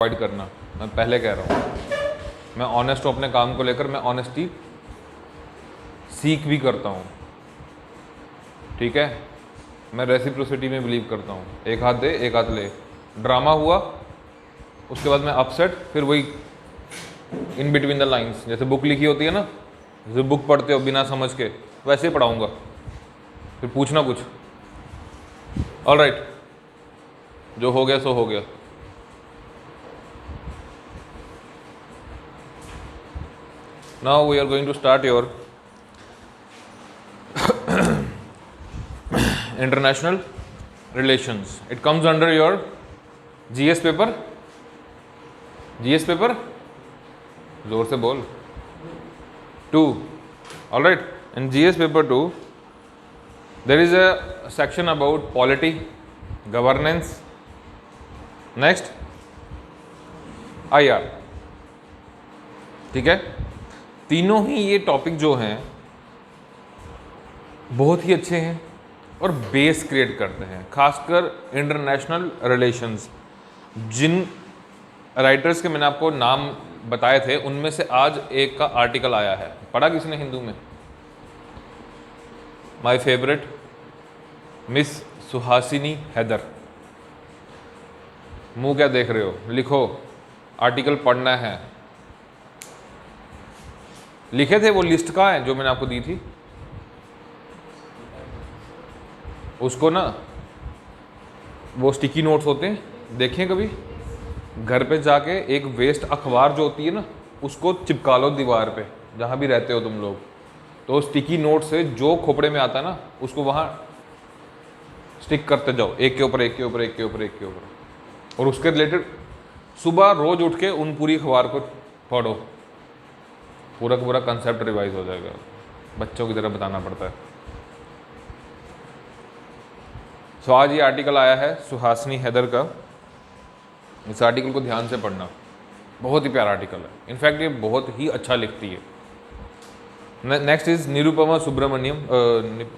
Avoid करना, मैं पहले कह रहा हूँ। मैं ऑनेस्ट हूँ अपने काम को लेकर, मैं ऑनेस्टी सीख भी करता हूँ, ठीक है। मैं रेसिप्रोसिटी में बिलीव करता हूँ, एक हाथ दे एक हाथ ले। ड्रामा हुआ उसके बाद मैं अपसेट, फिर वही इन बिटवीन द लाइंस, जैसे बुक लिखी होती है ना, जैसे बुक पढ़ते हो बिना समझ के, वैसे ही पढ़ाऊँगा, फिर पूछना कुछ। ऑलराइट, जो हो गया सो हो गया। Now we are going to start your international relations. It comes under your GS paper. GS paper, जोर से बोल, 2. All right. In GS paper 2, there is a section about polity, governance. Next, IR. ठीक है। तीनों ही ये topic जो हैं बहुत ही अच्छे हैं और बेस क्रिएट करते हैं, खासकर इंटरनेशनल रिलेशंस। जिन राइटर्स के मैंने आपको नाम बताए थे उनमें से आज एक का आर्टिकल आया है, पढ़ा किसने हिंदू में? My favourite miss Suhasini Haidar. मुंह क्या देख रहे हो, लिखो, आर्टिकल पढ़ना है। लिखे थे वो, लिस्ट का है जो मैंने आपको दी थी, उसको ना, वो स्टिकी नोट्स होते हैं, देखें कभी? घर पे जाके एक वेस्ट अखबार जो होती है ना, उसको चिपका लो दीवार पे, जहाँ भी रहते हो तुम लोग। तो स्टिकी नोट से जो खोपड़े में आता है ना, उसको वहाँ स्टिक करते जाओ, एक के ऊपर एक के ऊपर एक के ऊपर एक के ऊपर, और उसके रिलेटेड सुबह रोज उठ के उन पूरी अखबार को पढ़ो, पूरा का पूरा कंसेप्ट रिवाइज हो जाएगा। बच्चों की तरह बताना पड़ता है। सो आज ये आर्टिकल आया है सुहासिनी हैदर का। इस आर्टिकल को ध्यान से पढ़ना, बहुत ही प्यारा आर्टिकल है, इनफैक्ट ये बहुत ही अच्छा लिखती है। Next is Nirupama Subramanian,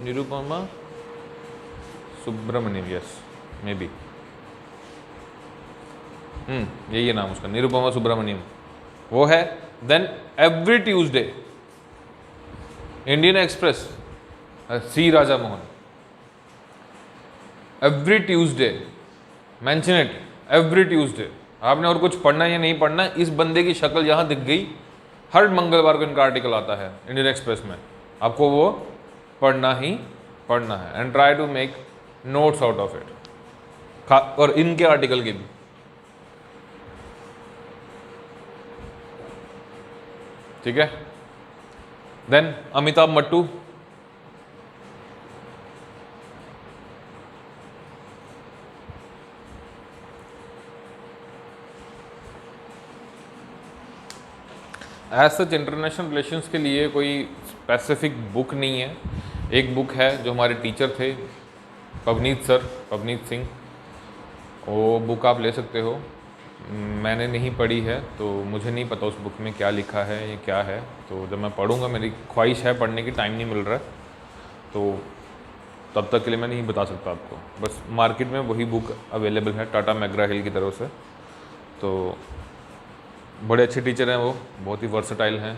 Nirupama Subramanian, yes maybe, यही है नाम उसका, निरुपमा सुब्रमण्यम, वो है। Then every Tuesday, Indian Express, C Raja Mohan, every Tuesday, mention it, every Tuesday. आपने और कुछ पढ़ना या नहीं पढ़ना, इस बंदे की शक्ल यहाँ दिख गई, हर मंगलवार को इनका आर्टिकल आता है इंडियन एक्सप्रेस में, आपको वो पढ़ना ही पढ़ना है। And try to make notes out of it, और इनके आर्टिकल के भी। ठीक है। Then Amitabh Mattoo, as such international relations के लिए कोई स्पेसिफिक बुक नहीं है। एक बुक है जो हमारे टीचर थे पवनीत सर, पवनीत सिंह, वो बुक आप ले सकते हो। मैंने नहीं पढ़ी है तो मुझे नहीं पता उस बुक में क्या लिखा है, ये क्या है। तो जब मैं पढ़ूंगा, मेरी ख्वाहिश है पढ़ने की, टाइम नहीं मिल रहा है, तो तब तक के लिए मैं नहीं बता सकता आपको। बस मार्केट में वही बुक अवेलेबल है टाटा मैकग्रा हिल की तरफ से। तो बड़े अच्छे टीचर हैं वो, बहुत ही वर्सटाइल हैं,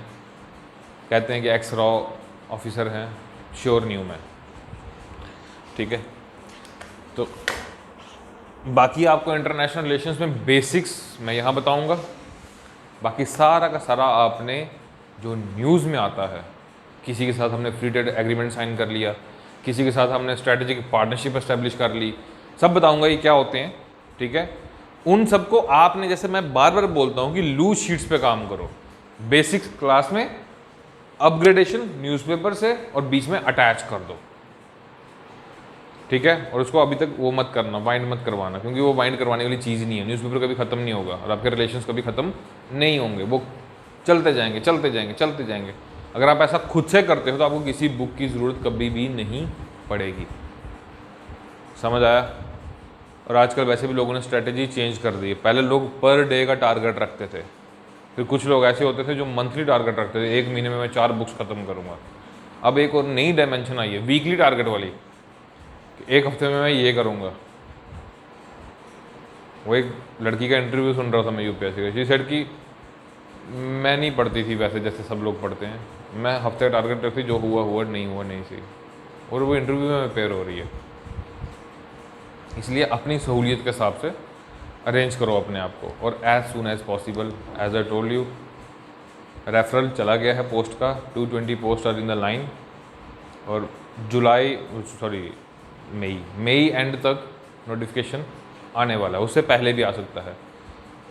कहते हैं कि एक्स रॉ ऑफिसर हैं, श्योर न्यू में। ठीक है। तो बाकी आपको इंटरनेशनल रिलेशंस में बेसिक्स मैं यहाँ बताऊँगा, बाकी सारा का सारा आपने जो न्यूज़ में आता है, किसी के साथ हमने फ्री ट्रेड एग्रीमेंट साइन कर लिया, किसी के साथ हमने स्ट्रेटेजिक पार्टनरशिप एस्टेब्लिश कर ली, सब बताऊँगा ये क्या होते हैं। ठीक है। उन सबको आपने, जैसे मैं बार बार बोलता हूँ कि लूज शीट्स पे काम करो। बेसिक्स क्लास में अपग्रेडेशन न्यूज़पेपर से और बीच में अटैच कर दो, ठीक है। और उसको अभी तक वो मत करना, बाइंड मत करवाना, क्योंकि वो बाइंड करवाने वाली चीज़ नहीं है। न्यूज़पेपर कभी ख़त्म नहीं होगा और आपके रिलेशंस कभी ख़त्म नहीं होंगे, वो चलते जाएंगे चलते जाएंगे चलते जाएंगे। अगर आप ऐसा खुद से करते हो तो आपको किसी बुक की ज़रूरत कभी भी नहीं पड़ेगी। समझ आया? और आजकल वैसे भी लोगों ने स्ट्रेटेजी चेंज कर दी है। पहले लोग पर डे का टारगेट रखते थे, फिर कुछ लोग ऐसे होते थे जो मंथली टारगेट रखते थे, एक महीने में मैं 4 बुक्स ख़त्म करूँगा। अब एक और नई डायमेंशन आई है, वीकली टारगेट वाली, एक हफ्ते में मैं ये करूँगा। वो एक लड़की का इंटरव्यू सुन रहा था मैं यूपीएससी का। शी सेड कि मैं नहीं पढ़ती थी वैसे जैसे सब लोग पढ़ते हैं, मैं हफ्ते का टारगेट रखती, जो हुआ हुआ, नहीं हुआ नहीं सही। और वो इंटरव्यू में प्रिपेयर हो रही है। इसलिए अपनी सहूलियत के हिसाब से अरेंज करो अपने आप को, और as soon as possible. As I told you, referral चला गया है पोस्ट का, 220 post are in the line, और मई एंड तक नोटिफिकेशन आने वाला है, उससे पहले भी आ सकता है।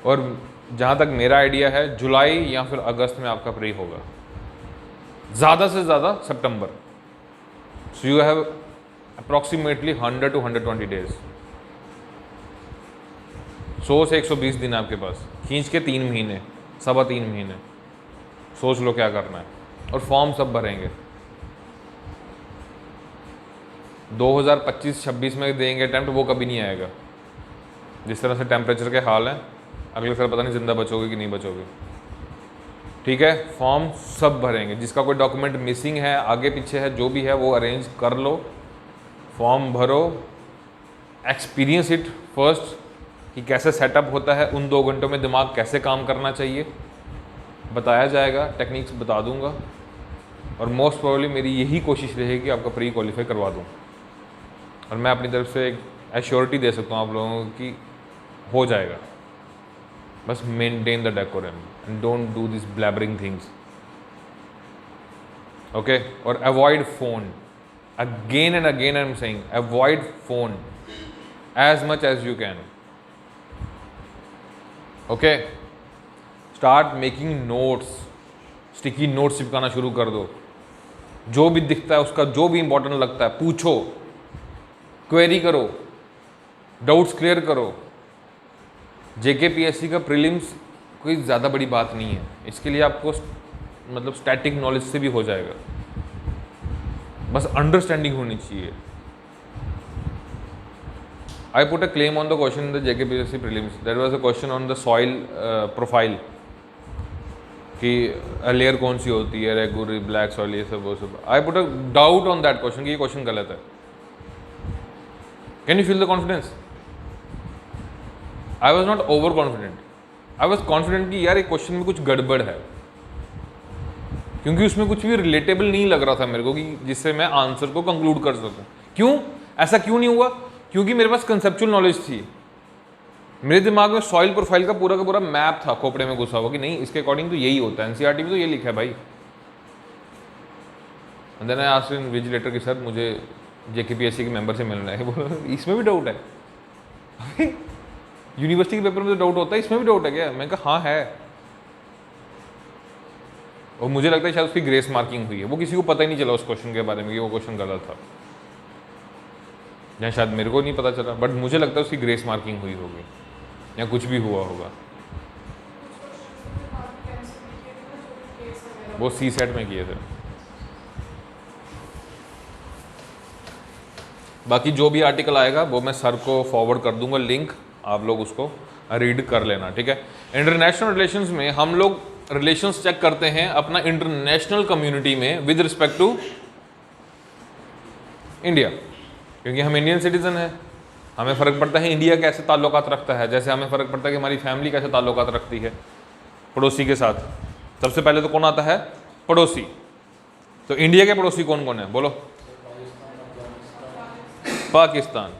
और जहाँ तक मेरा आइडिया है, जुलाई या फिर अगस्त में आपका प्री होगा, ज़्यादा से ज़्यादा सितंबर। So you have approximately 100 to 120 days. 100 से 120 दिन आपके पास, खींच के 3 महीने, 3.25 महीने। सोच लो क्या करना है, और फॉर्म सब भरेंगे। 2025-26 में देंगे अटैम्प्ट, वो कभी नहीं आएगा। जिस तरह से टेम्परेचर के हाल हैं, अगले साल पता नहीं ज़िंदा बचोगे कि नहीं बचोगे। ठीक है, फॉर्म सब भरेंगे। जिसका कोई डॉक्यूमेंट मिसिंग है, आगे पीछे है, जो भी है वो अरेंज कर लो, फॉर्म भरो, एक्सपीरियंस इट फर्स्ट कि कैसे सेटअप होता है, उन 2 घंटों में दिमाग कैसे काम करना चाहिए बताया जाएगा, टेक्निक्स बता दूंगा। और मोस्ट प्रोबेबली मेरी यही कोशिश रहेगी कि आपका प्री क्वालिफाई करवा दूँ, और मैं अपनी तरफ से एक एश्योरिटी दे सकता हूँ आप लोगों को कि हो जाएगा। बस maintain the decorum and don't do this blabbering things, okay. और avoid phone, again and again I am saying, avoid phone as much as you can, okay. Start making notes, sticky notes चिपकाना शुरू कर दो। जो भी दिखता है उसका, जो भी इंपॉर्टेंट लगता है पूछो, क्वेरी करो, डाउट्स क्लियर करो। जेकेपीएससी का प्रीलिम्स कोई ज़्यादा बड़ी बात नहीं है, इसके लिए आपको मतलब स्टैटिक नॉलेज से भी हो जाएगा, बस अंडरस्टैंडिंग होनी चाहिए। I put a claim on the question in the JKPSC prelims, that was a question on the soil profile, कि लेयर कौन सी होती है, रेगुलर, ब्लैक सॉइल, ये सब वो सब। आई put a doubt on that question कि ये क्वेश्चन गलत है। Can you feel the confidence? I was not over confident, I was confident कि यार ये क्वेश्चन में कुछ गड़बड़ है, क्योंकि उसमें कुछ भी रिलेटेबल नहीं लग रहा था मेरे को कि जिससे मैं आंसर को कंक्लूड कर सकूं। क्यों ऐसा क्यों नहीं हुआ? क्योंकि मेरे पास कंसेप्चुअल नॉलेज थी, मेरे दिमाग में सॉइल प्रोफाइल का पूरा मैप था खोपड़े में घुसा हुआ कि नहीं इसके अकॉर्डिंग तो यही होता है, एनसीईआरटी में तो ये लिखा है भाई। And then I asked invigilator कि सर मुझे जेकेपीएससी के मेंबर से मिलना है। बोला इसमें भी डाउट है? यूनिवर्सिटी के पेपर में तो डाउट होता है, इसमें भी डाउट है क्या? मैंने कहा हाँ है। और मुझे लगता है शायद उसकी ग्रेस मार्किंग हुई है, वो किसी को पता ही नहीं चला उस क्वेश्चन के बारे में कि वो क्वेश्चन गलत था, या शायद मेरे को नहीं पता चला, बट मुझे लगता है उसकी ग्रेस मार्किंग हुई होगी या कुछ भी हुआ होगा। वो CSET में किए थे। बाकी जो भी आर्टिकल आएगा वो मैं सर को फॉरवर्ड कर दूंगा लिंक, आप लोग उसको रीड कर लेना, ठीक है। इंटरनेशनल रिलेशंस में हम लोग रिलेशंस चेक करते हैं अपना इंटरनेशनल कम्युनिटी में विद रिस्पेक्ट टू इंडिया, क्योंकि हम इंडियन सिटीजन हैं, हमें फ़र्क पड़ता है इंडिया कैसे ताल्लुकात रखता है, जैसे हमें फ़र्क पड़ता है कि हमारी फैमिली कैसे ताल्लुकात रखती है पड़ोसी के साथ। सबसे पहले तो कौन आता है? पड़ोसी। तो इंडिया के पड़ोसी कौन कौन है बोलो? पाकिस्तान,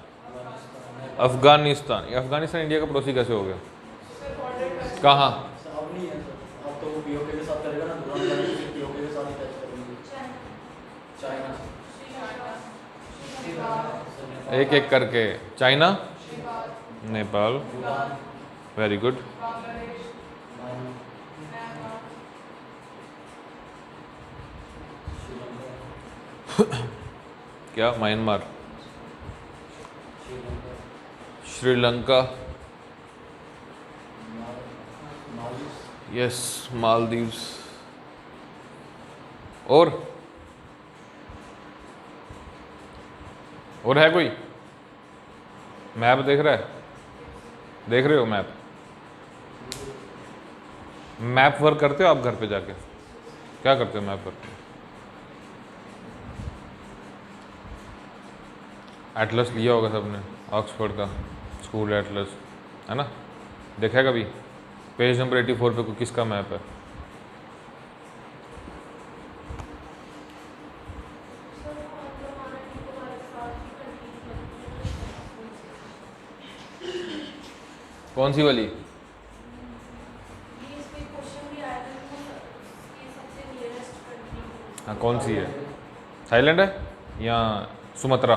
अफगानिस्तान। ये अफगानिस्तान इंडिया का पड़ोसी कैसे हो गया? कहाँ? एक एक करके, चाइना, नेपाल, वेरी गुड, क्या? म्यांमार, श्रीलंका, यस, मालदीव्स, और है कोई? मैप देख रहा है? देख रहे हो मैप? मैप वर्क करते हो आप घर पे जाके? क्या करते हो मैप वर्क? एटलस लिया होगा सबने, ऑक्सफोर्ड का स्कूल एटलस। है ना, देखा है कभी? पेज नंबर 84 पे किसका मैप है? कौन सी वाली? हाँ, कौन सी है? थाईलैंड है या Sumatra?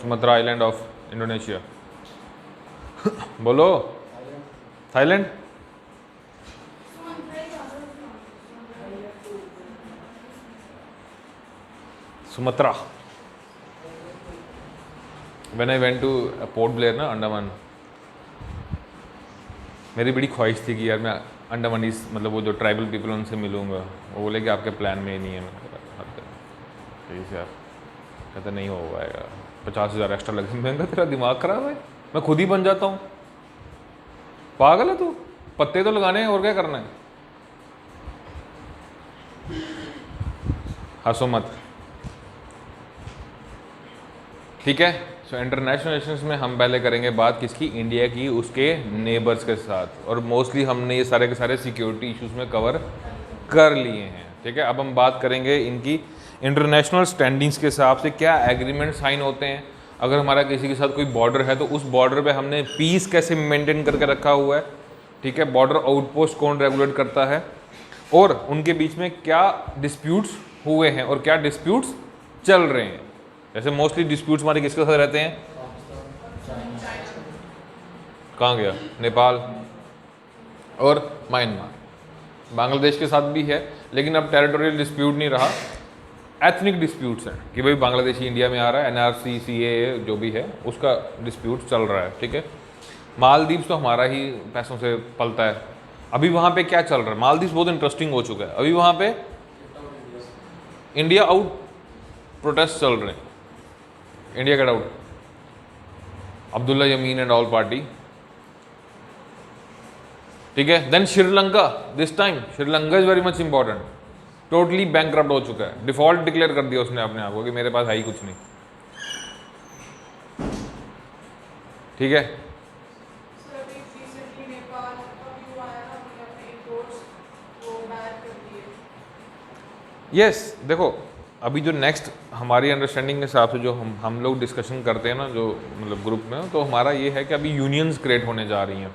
Sumatra island of Indonesia. बोलो, Thailand. Sumatra. When I went to Port Blair ना, अंडमान, मेरी बड़ी ख्वाहिश थी कि यार मैं अंडमानीज, मतलब वो जो ट्राइबल पीपल उनसे मिलूंगा। वो बोले कि आपके प्लान में ही नहीं है। मैंने से आप कहते नहीं हो पाएगा, 50,000 एक्स्ट्रा लगे। मैंने कहा तेरा दिमाग खराब है, मैं खुद ही बन जाता हूँ, पागल है तू? पत्ते तो लगाने हैं और क्या करना है। हंसो मत, ठीक है। सो इंटरनेशनल रिलेशंस में हम पहले करेंगे बात किसकी? इंडिया की, उसके नेबर्स के साथ। और मोस्टली हमने ये सारे के सारे सिक्योरिटी इश्यूज में कवर कर लिए हैं, ठीक है। अब हम बात करेंगे इनकी इंटरनेशनल स्टैंडिंग्स के हिसाब से क्या एग्रीमेंट साइन होते हैं। अगर हमारा किसी के साथ कोई बॉर्डर है तो उस बॉर्डर पे हमने पीस कैसे मेंटेन करके रखा हुआ है, ठीक है। बॉर्डर आउटपोस्ट कौन रेगुलेट करता है, और उनके बीच में क्या डिस्प्यूट्स हुए हैं और क्या डिस्प्यूट्स चल रहे हैं। जैसे मोस्टली डिस्प्यूट्स हमारे किसके साथ रहते हैं? कहाँ गया? नेपाल और म्यांमार। बांग्लादेश के साथ भी है, लेकिन अब टेरिटोरियल डिस्प्यूट नहीं रहा, एथनिक डिस्प्यूट्स हैं कि भाई बांग्लादेशी इंडिया में आ रहा है, NRC CAA जो भी है उसका डिस्प्यूट चल रहा है, ठीक है। मालदीव्स तो हमारा ही पैसों से पलता है। अभी वहाँ पे क्या चल रहा है? मालदीव्स बहुत इंटरेस्टिंग हो चुका है। अभी वहाँ पे इंडिया आउट प्रोटेस्ट चल रहे हैं, India get out, Abdulla Yameen and all party, ठीक है। Then Sri Lanka, this time Sri Lanka is very much important, totally bankrupt हो चुका है, डिफॉल्ट डिक्लेयर कर दिया उसने अपने आप को कि मेरे पास है ही कुछ नहीं, ठीक है। यस देखो, अभी जो नेक्स्ट हमारी अंडरस्टैंडिंग के हिसाब से जो हम लोग डिस्कशन करते हैं ना, जो मतलब ग्रुप में, तो हमारा ये है कि अभी यूनियंस क्रिएट होने जा रही हैं,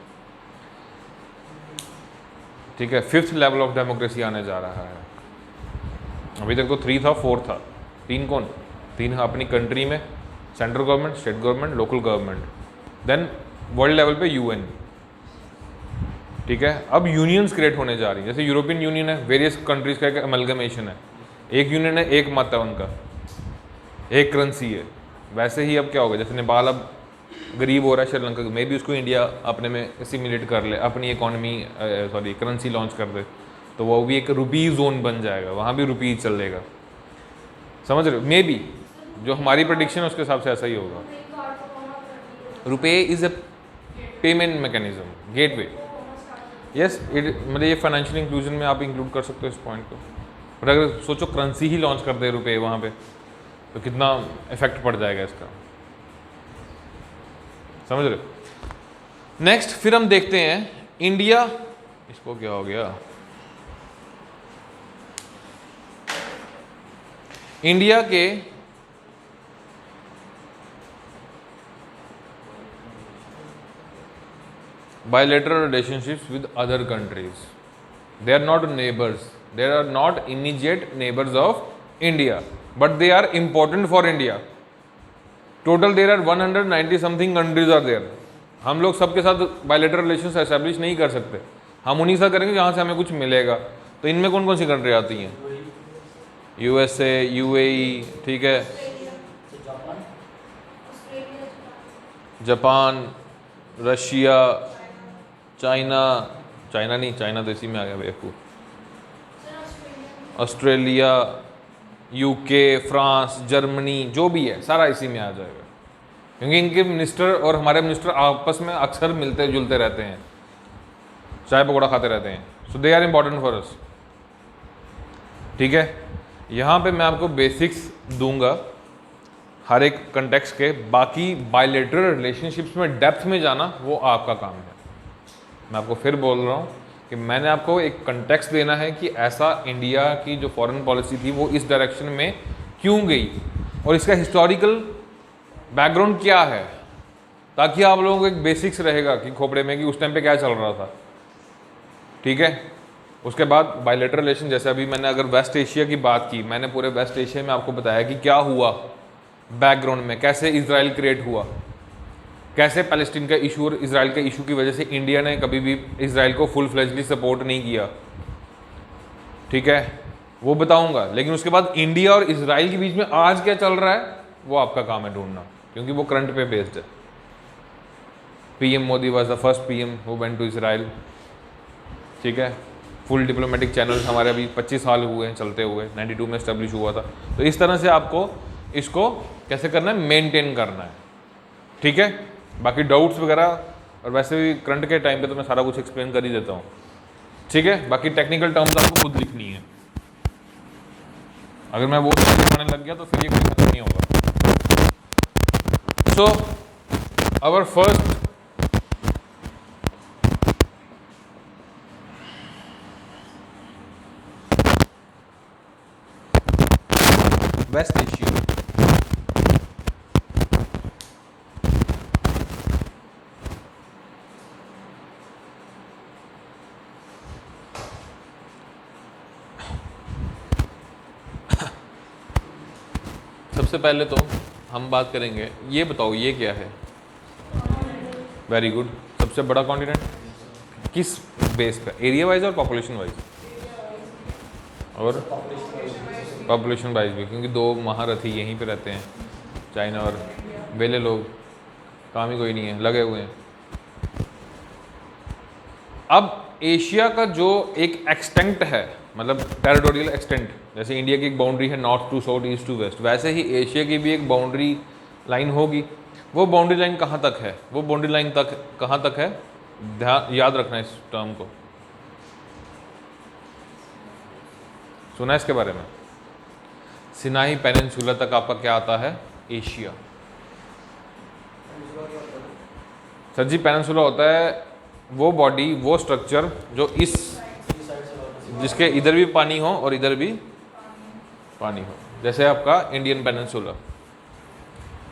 ठीक है। 5th लेवल ऑफ डेमोक्रेसी आने जा रहा है। अभी तक तो 3 था, 4 था, 3 कौन? 3 है अपनी कंट्री में, central government, state government, local government, then world level पे UN, ठीक है। अब यूनियंस क्रिएट होने जा रही है। जैसे यूरोपियन यूनियन है, वेरियस कंट्रीज का एक अमलगमेशन है, एक यूनियन है, एक मत है उनका, एक करेंसी है। वैसे ही अब क्या होगा, जैसे नेपाल अब गरीब हो रहा है श्रीलंका में भी, उसको इंडिया अपने में सिमुलेट कर ले, अपनी इकोनॉमी सॉरी करेंसी लॉन्च कर दे, तो वो भी एक रुपी जोन बन जाएगा, वहाँ भी रुपी चलेगा, समझ रहे हो? मे बी जो हमारी प्रेडिक्शन है उसके हिसाब से ऐसा ही होगा। रुपये is a payment mechanism, gateway. Yes, it मतलब ये फाइनेंशियल इंक्लूजन में आप इंक्लूड कर सकते हो इस पॉइंट को। पर अगर सोचो करेंसी ही लॉन्च कर दे रुपये वहाँ पे, तो कितना इफेक्ट पड़ जाएगा इसका, समझ रहे हो? नेक्स्ट फिर हम देखते हैं इंडिया, इसको क्या हो गया, इंडिया के bilateral relationships with other countries. They are not neighbors, they are not immediate neighbors of India, but they are important for India. Total there are 190 something countries are there. हम लोग सबके साथ bilateral relations establish नहीं कर सकते, हम उन्हीं से करेंगे जहाँ से हमें कुछ मिलेगा। तो इनमें कौन कौन सी कंट्री आती हैं? USA, UAE, ठीक है, जापान, रशिया, चाइना, चाइना नहीं, चाइना तो इसी में आ गया बेवकूफ़, ऑस्ट्रेलिया, UK, फ्रांस, जर्मनी, जो भी है सारा इसी में आ जाएगा, क्योंकि इनके मिनिस्टर और हमारे मिनिस्टर आपस में अक्सर मिलते जुलते रहते हैं, चाय पकौड़ा खाते रहते हैं। So they are important for us, ठीक है। यहाँ पे मैं आपको बेसिक्स दूंगा हर एक कंटेक्स्ट के। बाकी बायलैटरल रिलेशनशिप्स में डेप्थ में जाना वो आपका काम है। मैं आपको फिर बोल रहा हूँ कि मैंने आपको एक कंटेक्स्ट देना है कि ऐसा इंडिया की जो फॉरेन पॉलिसी थी वो इस डायरेक्शन में क्यों गई और इसका हिस्टोरिकल बैकग्राउंड क्या है, ताकि आप लोगों को एक बेसिक्स रहेगा कि खोपड़े में कि उस टाइम पे क्या चल रहा था। ठीक है। उसके बाद बायलैटरल रिलेशन, जैसे अभी मैंने अगर वेस्ट एशिया की बात की, मैंने पूरे वेस्ट एशिया में आपको बताया कि क्या हुआ बैकग्राउंड में, कैसे इजराइल क्रिएट हुआ, कैसे पैलेस्टीन का इशू और इजराइल के इशू की वजह से इंडिया ने कभी भी इजराइल को फुल फ्लेजली सपोर्ट नहीं किया। ठीक है, वो बताऊंगा। लेकिन उसके बाद इंडिया और इजराइल के बीच में आज क्या चल रहा है वो आपका काम है ढूंढना, क्योंकि वो करंट पे बेस्ड है। PM Modi was the first PM who went to Israel. ठीक है, फुल डिप्लोमेटिक चैनल्स हमारे अभी 25 साल हुए हैं चलते हुए, 92 में इस्टेब्लिश हुआ था। तो इस तरह से आपको इसको कैसे करना है, मेंटेन करना है। ठीक है, बाकी डाउट्स वगैरह और वैसे भी करंट के टाइम पे तो मैं सारा कुछ एक्सप्लेन कर ही देता हूँ। ठीक है, बाकी टेक्निकल टर्म्स आपको खुद लिखनी है। अगर मैं वो समझाने लग गया तो फिर ये कोई खत्म नहीं होगा। So our first West Asia. सबसे पहले तो हम बात करेंगे, ये बताओ ये क्या है। Very good. सबसे बड़ा कॉन्टिनेंट किस बेस पे, एरिया वाइज और पॉपुलेशन वाइज? और पॉपुलेशन वाइज भी, क्योंकि दो महारथी यहीं पे रहते हैं, चाइना और वेले लोग, काम ही कोई नहीं है, लगे हुए हैं। अब एशिया का जो एक एक्सटेंट है, मतलब टेरिटोरियल एक्सटेंट, जैसे इंडिया की एक बाउंड्री है north to south, east to west, वैसे ही एशिया की भी एक बाउंड्री लाइन होगी। वो बाउंड्री लाइन कहाँ तक है, वो बाउंड्री लाइन तक कहाँ तक है, ध्यान याद रखना इस टर्म को। सुना है इसके बारे में? सिनाई पेनिनसुला तक आपका क्या आता है, एशिया। सर जी, पेनिनसुला होता है वो बॉडी, वो स्ट्रक्चर जो इस, जिसके इधर भी पानी हो और इधर भी पानी हो। जैसे आपका इंडियन पेनिनसुला,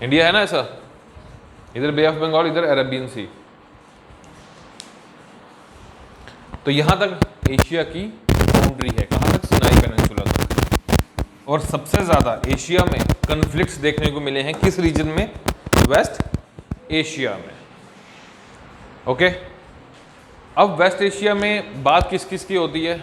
इंडिया है ना ऐसा, इधर बे ऑफ बंगाल, इधर अरेबियन सी। तो यहां तक एशिया की बाउंड्री है, कहां तक, सिनाई पेनिनसुला तक। और सबसे ज्यादा एशिया में कन्फ्लिक्ट्स देखने को मिले हैं किस रीजन में, वेस्ट एशिया में। ओके, अब वेस्ट एशिया में बात किस किस की होती है,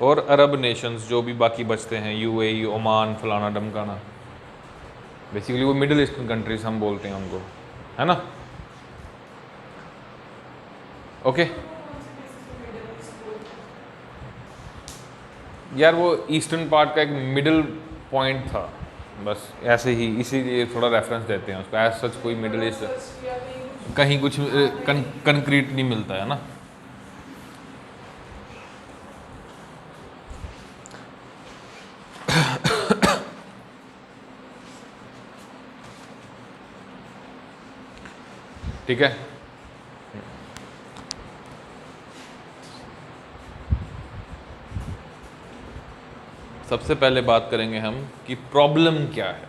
और अरब नेशंस जो भी बाकी बचते हैं, यूएई, ओमान, फलाना डमकाना, बेसिकली वो मिडिल ईस्टर्न कंट्रीज हम बोलते हैं उनको, है ना। ओके यार, वो ईस्टर्न पार्ट का एक मिडिल पॉइंट था, बस ऐसे ही, इसीलिए थोड़ा रेफरेंस देते हैं उसको। एज सच कोई मिडिल ईस्ट कहीं कुछ कंक्रीट नहीं मिलता है ना। ठीक है, सबसे पहले बात करेंगे हम कि प्रॉब्लम क्या है,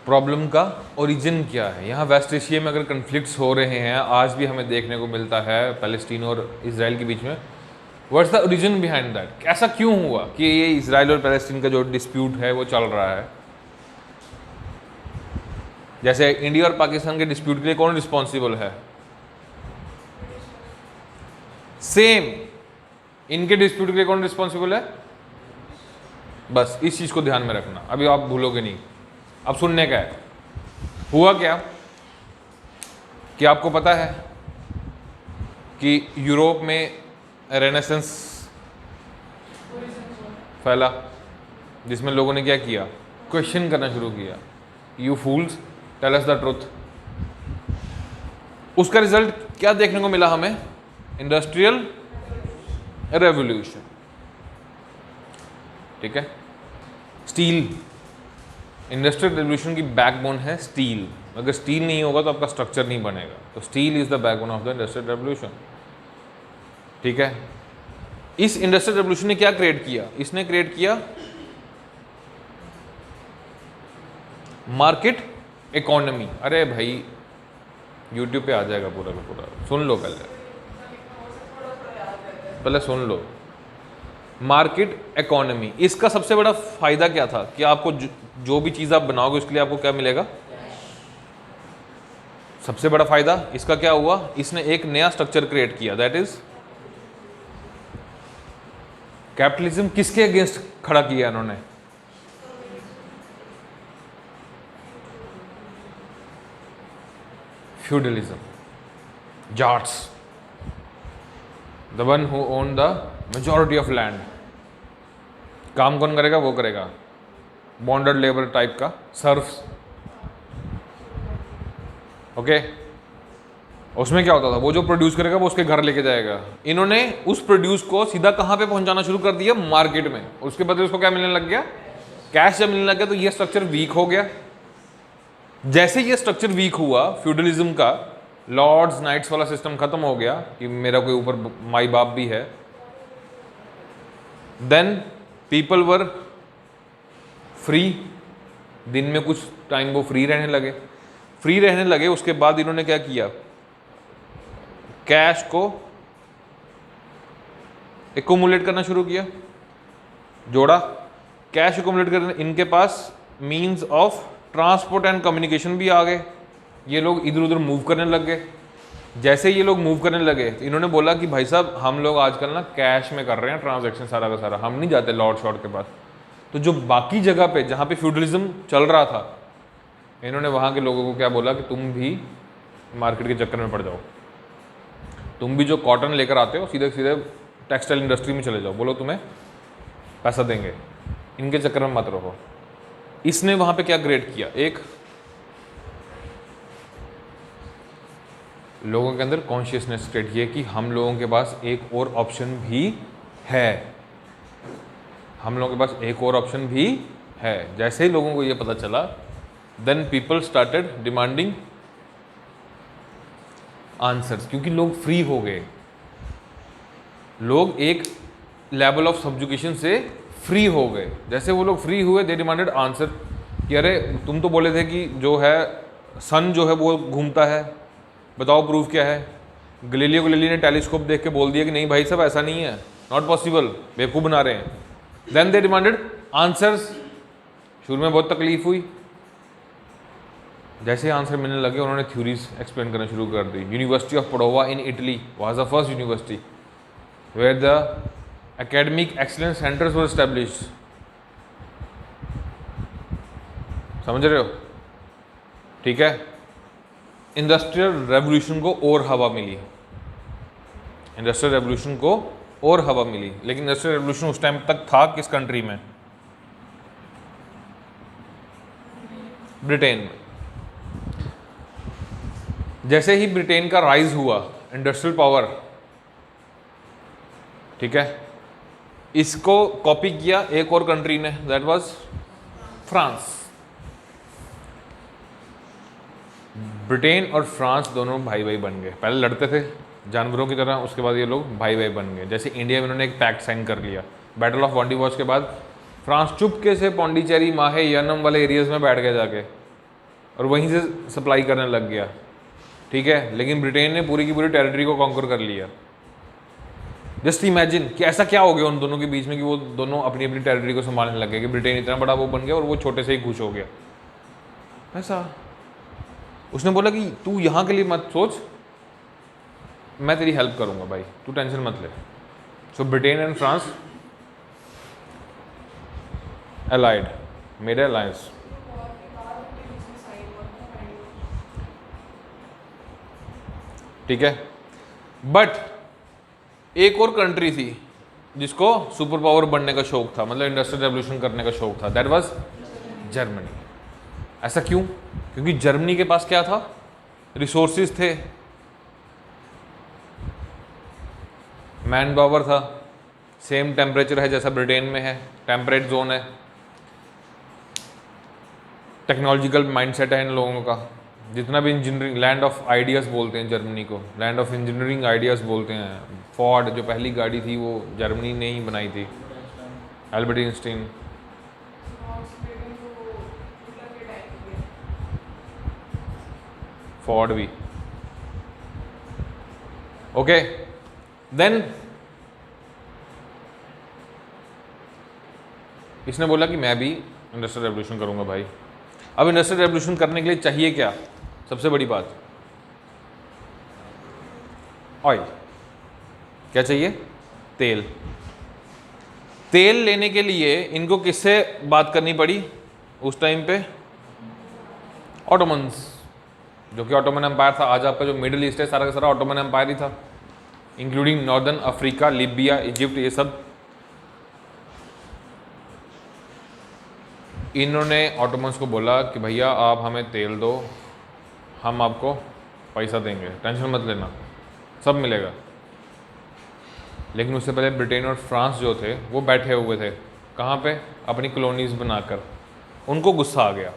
प्रॉब्लम का ओरिजिन क्या है। यहाँ वेस्ट एशिया में अगर कन्फ्लिक्ट्स हो रहे हैं, आज भी हमें देखने को मिलता है पैलेस्टीन और इजराइल के बीच में, what's the origin behind that, ऐसा क्यों हुआ कि ये इजराइल और पैलेस्टीन का जो डिस्प्यूट है वो चल रहा है। जैसे इंडिया और पाकिस्तान के डिस्प्यूट के लिए कौन रिस्पॉन्सिबल है, सेम इनके डिस्प्यूट के लिए कौन रिस्पॉन्सिबल है, बस इस चीज को ध्यान में रखना, अभी आप भूलोगे नहीं। अब सुनने का है, हुआ क्या कि आपको पता है कि यूरोप में रेनेसेंस फैला, जिसमें लोगों ने क्या किया, क्वेश्चन करना शुरू किया, you fools tell us the truth. उसका रिजल्ट क्या देखने को मिला हमें? Industrial revolution. ठीक है, स्टील, इंडस्ट्रियल रेवोल्यूशन की बैकबोन है स्टील। अगर स्टील नहीं होगा तो आपका स्ट्रक्चर नहीं बनेगा, तो steel is the backbone of the industrial revolution. ठीक है, इस इंडस्ट्रियल रेवोल्यूशन ने क्या क्रिएट किया? इसने क्रिएट किया मार्केट इकोनॉमी। अरे भाई यूट्यूब पे आ जाएगा पूरा का पूरा, सुन लो पहले सुन लो। मार्केट इकोनॉमी, इसका सबसे बड़ा फायदा क्या था कि आपको जो भी चीज़ आप बनाओगे उसके लिए आपको क्या मिलेगा? सबसे बड़ा फायदा इसका क्या हुआ? इसने एक नया स्ट्रक्चर क्रिएट किया, दैट इज कैपिटलिज्म। किसके अगेंस्ट खड़ा किया इन्होंने? Feudalism, Jats, the one who own the majority of land. काम कौन करेगा? वो करेगा, बॉन्डेड लेबर टाइप का, सर्फ्स। ओके, उसमें क्या होता था? वो जो प्रोड्यूस करेगा वो उसके घर लेके जाएगा। इन्होंने उस प्रोड्यूस को सीधा कहाँ पे पहुंचाना शुरू कर दिया? मार्केट में। उसके बदले उसको क्या मिलने लग गया? कैश। जब मिलने लग गया तो ये स्ट्रक्चर वीक हो गया। जैसे ये स्ट्रक्चर वीक हुआ फ्यूडलिज्म का, लॉर्ड्स नाइट्स वाला सिस्टम खत्म हो गया कि मेरा कोई ऊपर माई बाप भी है। देन पीपल वर फ्री, दिन में कुछ टाइम वो फ्री रहने लगे। उसके बाद इन्होंने क्या किया? कैश को एक्यूमुलेट करना शुरू किया, जोड़ा। कैश एक्यूमुलेट करने, इनके पास means of transport and communication भी आ गए। ये लोग इधर उधर मूव करने लग गए। जैसे ये लोग मूव करने लगे तो इन्होंने बोला कि भाई साहब हम लोग आजकल ना कैश में कर रहे हैं ट्रांजैक्शन सारा का सारा, हम नहीं जाते लॉर्ड शॉर्ट के पास। तो जो बाकी जगह पे जहाँ पे फ्यूडलिज्म चल रहा था, इन्होंने वहाँ के लोगों को क्या बोला कि तुम भी मार्केट के चक्कर में पड़ जाओ, तुम भी जो कॉटन लेकर आते हो सीधे सीधे टेक्सटाइल इंडस्ट्री में चले जाओ, बोलो तुम्हें पैसा देंगे, इनके चक्कर में मत रहो। इसने वहाँ पे क्या क्रिएट किया? एक लोगों के अंदर कॉन्शियसनेस क्रिएट किया कि हम लोगों के पास एक और ऑप्शन भी है, हम लोगों के पास एक और ऑप्शन भी है। जैसे ही लोगों को ये पता चला, then people started demanding answers, क्योंकि लोग फ्री हो गए। लोग एक लेवल ऑफ सब्जुकेशन से फ्री हो गए। जैसे वो लोग फ्री हुए, दे डिमांडेड आंसर कि अरे तुम तो बोले थे कि जो है सन जो है वो घूमता है, बताओ प्रूफ क्या है? गलीलियो गलीली ने टेलीस्कोप देख के बोल दिया कि नहीं भाई साहब ऐसा नहीं है, नॉट पॉसिबल, बेवकूफ़ बना रहे हैं। Then they demanded answers. शुरू में बहुत तकलीफ हुई, जैसे आंसर मिलने लगे उन्होंने थ्योरीज एक्सप्लेन करना शुरू कर दी। University of Padova in Italy was the first university where the academic excellence centres were established. समझ रहे हो? ठीक है, इंडस्ट्रियल रेवोल्यूशन को और हवा मिली, इंडस्ट्रियल रेवोल्यूशन को और हवा मिली। लेकिन इंडस्ट्रियल रेवोल्यूशन उस टाइम तक था किस कंट्री में? ब्रिटेन में। जैसे ही ब्रिटेन का राइज हुआ इंडस्ट्रियल पावर, ठीक है, इसको कॉपी किया एक और कंट्री ने, दैट वाज फ्रांस। ब्रिटेन और फ्रांस दोनों भाई भाई बन गए। पहले लड़ते थे जानवरों की तरह, उसके बाद ये लोग भाई भाई बन गए। जैसे इंडिया में उन्होंने एक पैक्ट साइन कर लिया, बैटल ऑफ वांडीवॉच के बाद फ्रांस चुपके से पौंडीचेरी, माहे, यनम वाले एरियाज में बैठ गया जाके, और वहीं से सप्लाई करने लग गया। ठीक है, लेकिन ब्रिटेन ने पूरी की पूरी टेरिटरी को कॉन्कर कर लिया। जस्ट इमेजिन कि ऐसा क्या हो गया उन दोनों के बीच में कि वो दोनों अपनी अपनी टेरिटरी को संभालने लग गए, कि ब्रिटेन इतना बड़ा वो बन गया और वो छोटे से ही खुश हो गया। ऐसा उसने बोला कि तू यहाँ के लिए मत सोच, मैं तेरी हेल्प करूँगा भाई, तू टेंशन मत ले। सो ब्रिटेन एंड फ्रांस अलाइड, मेरे अलायंस। ठीक है, बट एक और कंट्री थी जिसको सुपर पावर बनने का शौक था, मतलब इंडस्ट्रियल रेवोल्यूशन करने का शौक था, दैट वाज जर्मनी। ऐसा क्यों? क्योंकि जर्मनी के पास क्या था? रिसोर्सेज थे, मैन पावर था, सेम टेम्परेचर है जैसा ब्रिटेन में है, टेम्परेट जोन है, टेक्नोलॉजिकल माइंडसेट है इन लोगों का। जितना भी इंजीनियरिंग, लैंड ऑफ आइडियाज़ बोलते हैं जर्मनी को, लैंड ऑफ इंजीनियरिंग आइडियाज़ बोलते हैं। फोर्ड जो पहली गाड़ी थी वो जर्मनी ने ही बनाई थी, एल्बर्ट आइंस्टीन। फोर्ड भी। ओके, देन इसने बोला कि मैं भी इंडस्ट्रियल रेवोल्यूशन करूंगा भाई। अब इंडस्ट्रियल रेवोल्यूशन करने के लिए चाहिए क्या? सबसे बड़ी बात, ऑयल। क्या चाहिए? तेल। तेल लेने के लिए इनको किससे बात करनी पड़ी उस टाइम पे? ऑटोमन्स, जो कि ऑटोमन एम्पायर था। आज आपका जो मिडिल ईस्ट है सारा का सारा ऑटोमन एम्पायर ही था, including northern Africa, Libya, Egypt, ये सब। इन्होंने ऑटोमन्स को बोला कि भैया आप हमें तेल दो, हम आपको पैसा देंगे, टेंशन मत लेना, सब मिलेगा। लेकिन उससे पहले ब्रिटेन और फ्रांस जो थे वो बैठे हुए थे, कहाँ पे? अपनी कॉलोनीज़ बनाकर। उनको गुस्सा आ गया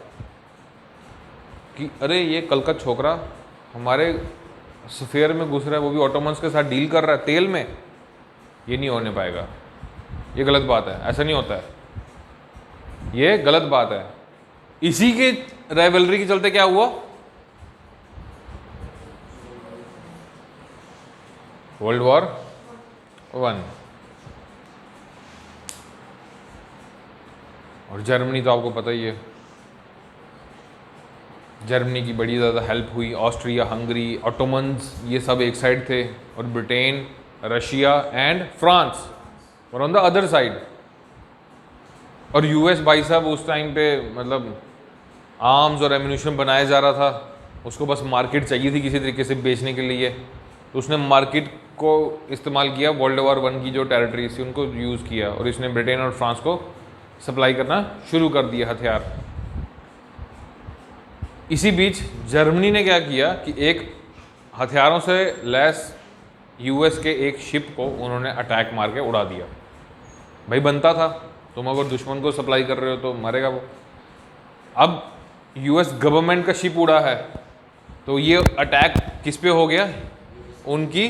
कि अरे ये कल का छोकरा हमारे स्फीयर में घुस रहा है, वो भी ऑटोमन्स के साथ डील कर रहा है तेल में, ये नहीं होने पाएगा, ये गलत बात है, ऐसा नहीं होता है, ये गलत बात है। इसी के राइवलरी के चलते क्या हुआ? World war 1। और जर्मनी तो आपको पता ही है, जर्मनी की बड़ी ज़्यादा हेल्प हुई। ऑस्ट्रिया, हंगरी, ऑटोमन्स ये सब एक साइड थे, और ब्रिटेन, रशिया एंड फ्रांस और ऑन द अदर साइड। और यूएस भाई साहब उस टाइम पे मतलब आर्म्स और एम्यूनिशन बनाया जा रहा था, उसको बस मार्केट चाहिए थी किसी तरीके से बेचने के लिए, तो उसने मार्केट को इस्तेमाल किया, वर्ल्ड वॉर 1 की जो टेरिटरीज थी उनको यूज़ किया, और इसने ब्रिटेन और फ्रांस को सप्लाई करना शुरू कर दिया हथियार। इसी बीच जर्मनी ने क्या किया कि एक हथियारों से लैस यूएस के एक शिप को उन्होंने अटैक मार के उड़ा दिया। भाई बनता था, तुम अगर दुश्मन को सप्लाई कर रहे हो तो मरेगा वो। अब यूएस गवर्नमेंट का शिप उड़ा है, तो ये अटैक किस पे हो गया? उनकी,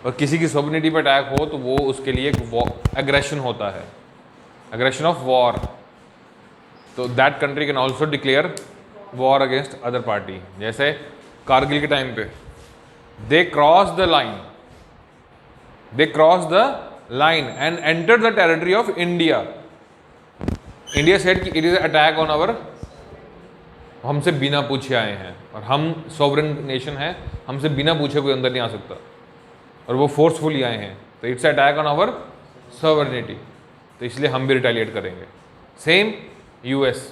और किसी की सॉवरेनिटी पे अटैक हो तो वो उसके लिए एक एग्रेशन होता है, एग्रेशन ऑफ वॉर। तो that country can also declare war against other party. जैसे कारगिल के टाइम पे they cross the line, they cross the line and entered the territory of India. India said कि it is an attack on our, हमसे बिना पूछे आए हैं और हम sovereign nation है, हमसे बिना पूछे कोई अंदर नहीं आ सकता, और वो forcefully आए हैं, तो it's attack on our sovereignty, तो इसलिए हम भी रिटेलिएट करेंगे। सेम US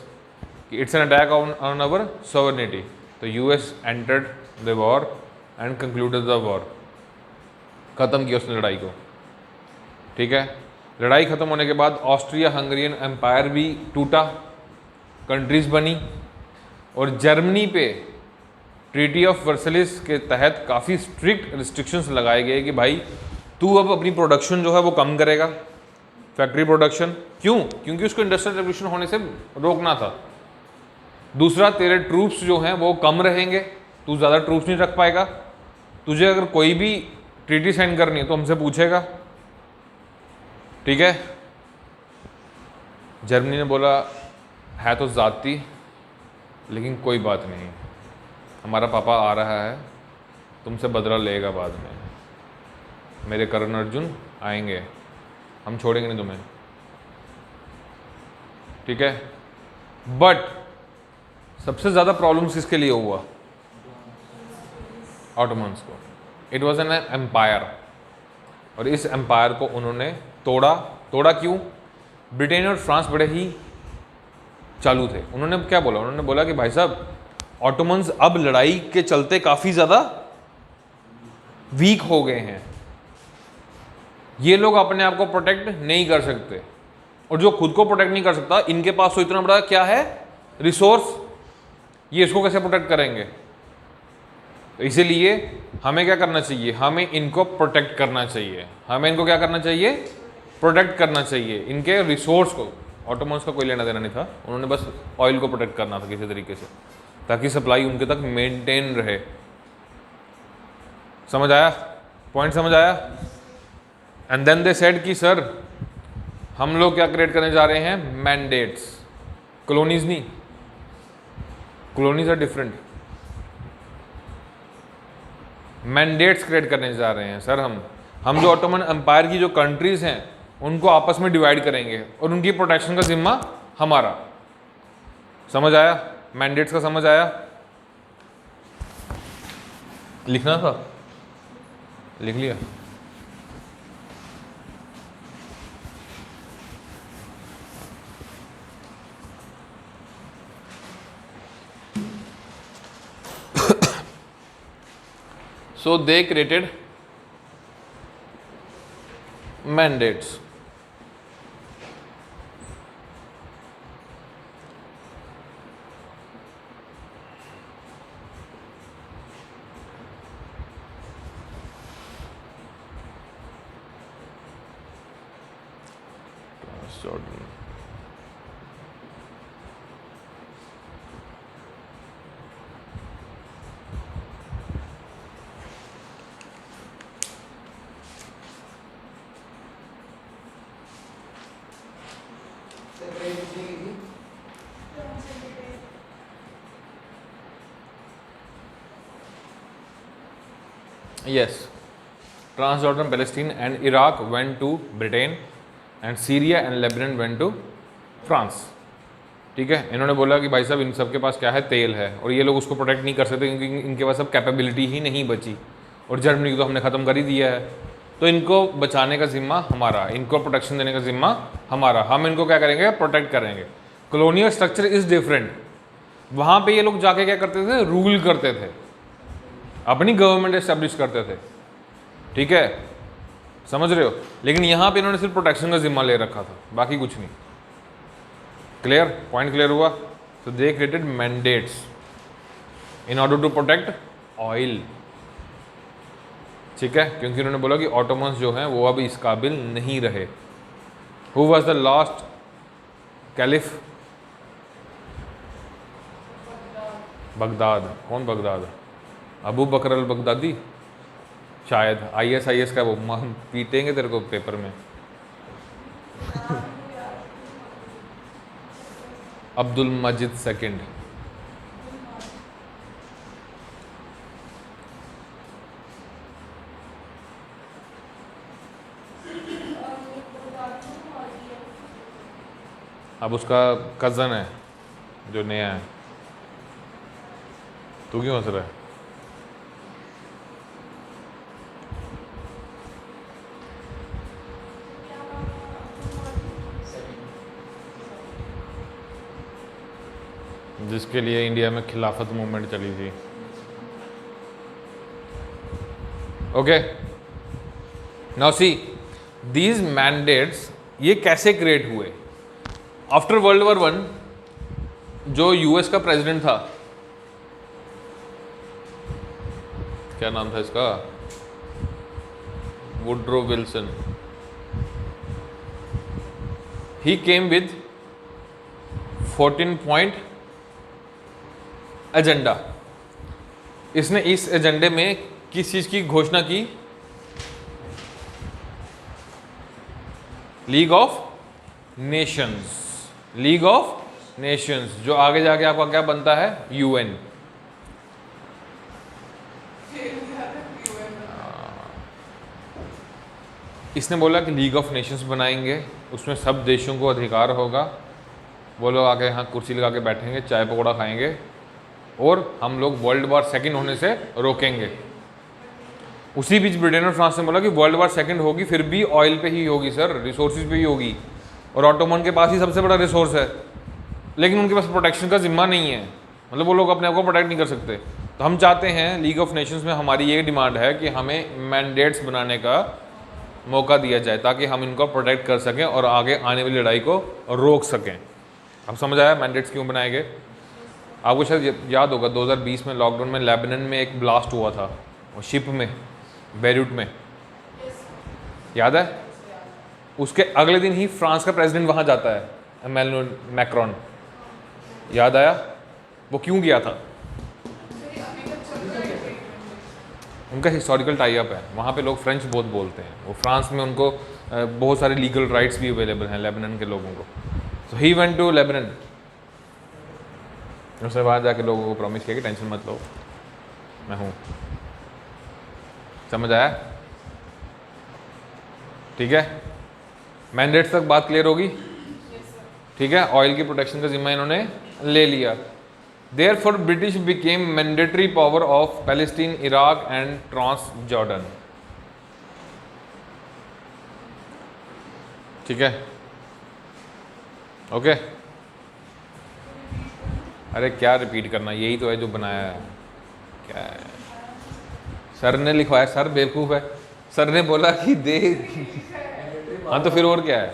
कि it's an attack on our sovereignty, तो US entered the war and concluded the war, ख़त्म किया उसने लड़ाई को। ठीक है, लड़ाई ख़त्म होने के बाद ऑस्ट्रिया हंगरियन एम्पायर भी टूटा, कंट्रीज़ बनी, और जर्मनी पे ट्रीटी ऑफ वर्सलिस के तहत काफ़ी स्ट्रिक्ट रिस्ट्रिक्शंस लगाए गए कि भाई तू अब अपनी प्रोडक्शन जो है वो कम करेगा, फैक्ट्री प्रोडक्शन। क्यों? क्योंकि उसको इंडस्ट्रियल रेवोल्यूशन होने से रोकना था। दूसरा, तेरे ट्रूप्स जो हैं वो कम रहेंगे, तू ज़्यादा ट्रूप्स नहीं रख पाएगा, तुझे अगर कोई भी ट्रीटी साइन करनी है तो हमसे पूछेगा। ठीक है, जर्मनी ने बोला है तो ज़ाती, लेकिन कोई बात नहीं, हमारा पापा आ रहा है, तुमसे बदला लेगा बाद में, मेरे कर्ण अर्जुन आएंगे, हम छोड़ेंगे नहीं तुम्हें। ठीक है, बट सबसे ज़्यादा प्रॉब्लम्स किसके लिए हुआ? ऑटोमन्स को। इट वॉज एन एम्पायर, और इस एम्पायर को उन्होंने तोड़ा क्यों? ब्रिटेन और फ्रांस बड़े ही चालू थे। उन्होंने क्या बोला? उन्होंने बोला कि भाई साहब ऑटोमन्स अब लड़ाई के चलते काफ़ी ज़्यादा वीक हो गए हैं, ये लोग अपने आप को प्रोटेक्ट नहीं कर सकते, और जो खुद को प्रोटेक्ट नहीं कर सकता, इनके पास तो इतना बड़ा क्या है, रिसोर्स, ये इसको कैसे प्रोटेक्ट करेंगे? तो इसीलिए हमें क्या करना चाहिए, हमें इनको प्रोटेक्ट करना चाहिए। हमें इनको क्या करना चाहिए, प्रोटेक्ट करना चाहिए, इनके रिसोर्स को। ऑटोमन्स का कोई लेना देना नहीं था, उन्होंने बस ऑयल को प्रोटेक्ट करना था किसी तरीके से, ताकि सप्लाई उनके तक मेंटेन रहे। समझ आया? पॉइंट समझ आया? एंड देन दे सेड कि सर हम लोग क्या क्रिएट करने जा रहे हैं, मैंडेट्स, कॉलोनीज नहीं, colonies are different, mandates create करने जा रहे हैं सर। हम जो ऑटोमन एम्पायर की जो कंट्रीज हैं उनको आपस में डिवाइड करेंगे और उनकी प्रोटेक्शन का जिम्मा हमारा। समझ आया? मैंडेट्स का समझ आया? लिखना था, लिख लिया। So they created mandates. Jordan. Yes, Transjordan, Palestine and Iraq went to Britain and Syria and Lebanon went to France. ठीक है, इन्होंने बोला कि भाई साहब इन सब के पास क्या है, तेल है, और ये लोग उसको प्रोटेक्ट नहीं कर सकते क्योंकि इनके पास अब कैपेबिलिटी ही नहीं बची, और जर्मनी को तो हमने ख़त्म कर ही दिया है। तो इनको बचाने का जिम्मा हमारा, इनको प्रोटेक्शन देने का जिम्मा हमारा, हम इनको क्या करेंगे, प्रोटेक्ट करेंगे। Colonial structure is different. वहाँ पे ये लोग जाके क्या करते थे, रूल करते थे, अपनी गवर्नमेंट एस्टेब्लिश करते थे। ठीक है, समझ रहे हो? लेकिन यहाँ पे इन्होंने सिर्फ प्रोटेक्शन का जिम्मा ले रखा था, बाकी कुछ नहीं। क्लियर? पॉइंट क्लियर हुआ? तो they created mandates in order to protect oil. ठीक है, क्योंकि उन्होंने बोला कि ऑटोमन्स जो हैं वो अब इस काबिल नहीं रहे। Who was the last caliph? Baghdad. कौन बगदाद? अबू बकर अल बगदादी शायद। ISIS का वो पीटेंगे तेरे को पेपर में। अब्दुल मजिद सेकंड। अब उसका कज़न है जो नया है। तू क्यों हंस रहा है? जिसके लिए इंडिया में खिलाफत मूवमेंट चली थी। Okay, now see these mandates ये कैसे क्रिएट हुए? आफ्टर वर्ल्ड वॉर 1 जो US का प्रेसिडेंट था, क्या नाम था इसका, Woodrow Wilson, he came with 14 point agenda. इसने इस एजेंडे में किस चीज की घोषणा की? League of Nations. League of Nations जो आगे जाके आपका क्या बनता है, UN। इसने बोला कि लीग ऑफ नेशंस बनाएंगे, उसमें सब देशों को अधिकार होगा, वो लोग आके यहाँ कुर्सी लगा के बैठेंगे, चाय पकौड़ा खाएंगे, और हम लोग वर्ल्ड वॉर 2 होने से रोकेंगे। उसी बीच ब्रिटेन और फ्रांस ने बोला कि वर्ल्ड वॉर 2 होगी फिर भी ऑयल पे ही होगी सर, रिसोर्सेज पे ही होगी, और ऑटोमन के पास ही सबसे बड़ा रिसोर्स है, लेकिन उनके पास प्रोटेक्शन का जिम्मा नहीं है, मतलब वो लोग अपने आप को प्रोटेक्ट नहीं कर सकते। तो हम चाहते हैं लीग ऑफ नेशंस में हमारी ये डिमांड है कि हमें मैंडेट्स बनाने का मौका दिया जाए ताकि हम इनको प्रोटेक्ट कर सकें और आगे आने वाली लड़ाई को रोक सकें। अब समझ आया मैंडेट्स क्यों बनाए गए? आपको शायद याद होगा 2020 में लॉकडाउन में लेबनान में एक ब्लास्ट हुआ था, वो शिप में, बेरूट में, याद है? उसके अगले दिन ही फ्रांस का प्रेसिडेंट वहाँ जाता है, एमेनुएल मैक्रोन, याद आया? वो क्यों गया था? उनका हिस्टोरिकल टाई अप है, वहाँ पे लोग फ्रेंच बहुत बोलते हैं, वो फ्रांस में उनको बहुत सारे लीगल राइट्स भी अवेलेबल हैं लेबनान के लोगों को। सो ही वेंट टू लेबनान, उसने वहाँ जाके लोगों को प्रॉमिस किया कि टेंशन मत लो, मैं हूँ। समझ आया? ठीक है, मैंडेट्स तक बात क्लियर होगी? ठीक है, ऑयल की प्रोटेक्शन का जिम्मा इन्होंने ले लिया। Therefore, British became mandatory power of Palestine, Iraq and Transjordan. ठीक है, ओके? अरे क्या रिपीट करना, यही तो है जो बनाया है। क्या है? सर ने लिखवाया, सर बेवकूफ़ है, सर ने बोला कि दे। हाँ तो फिर और क्या है?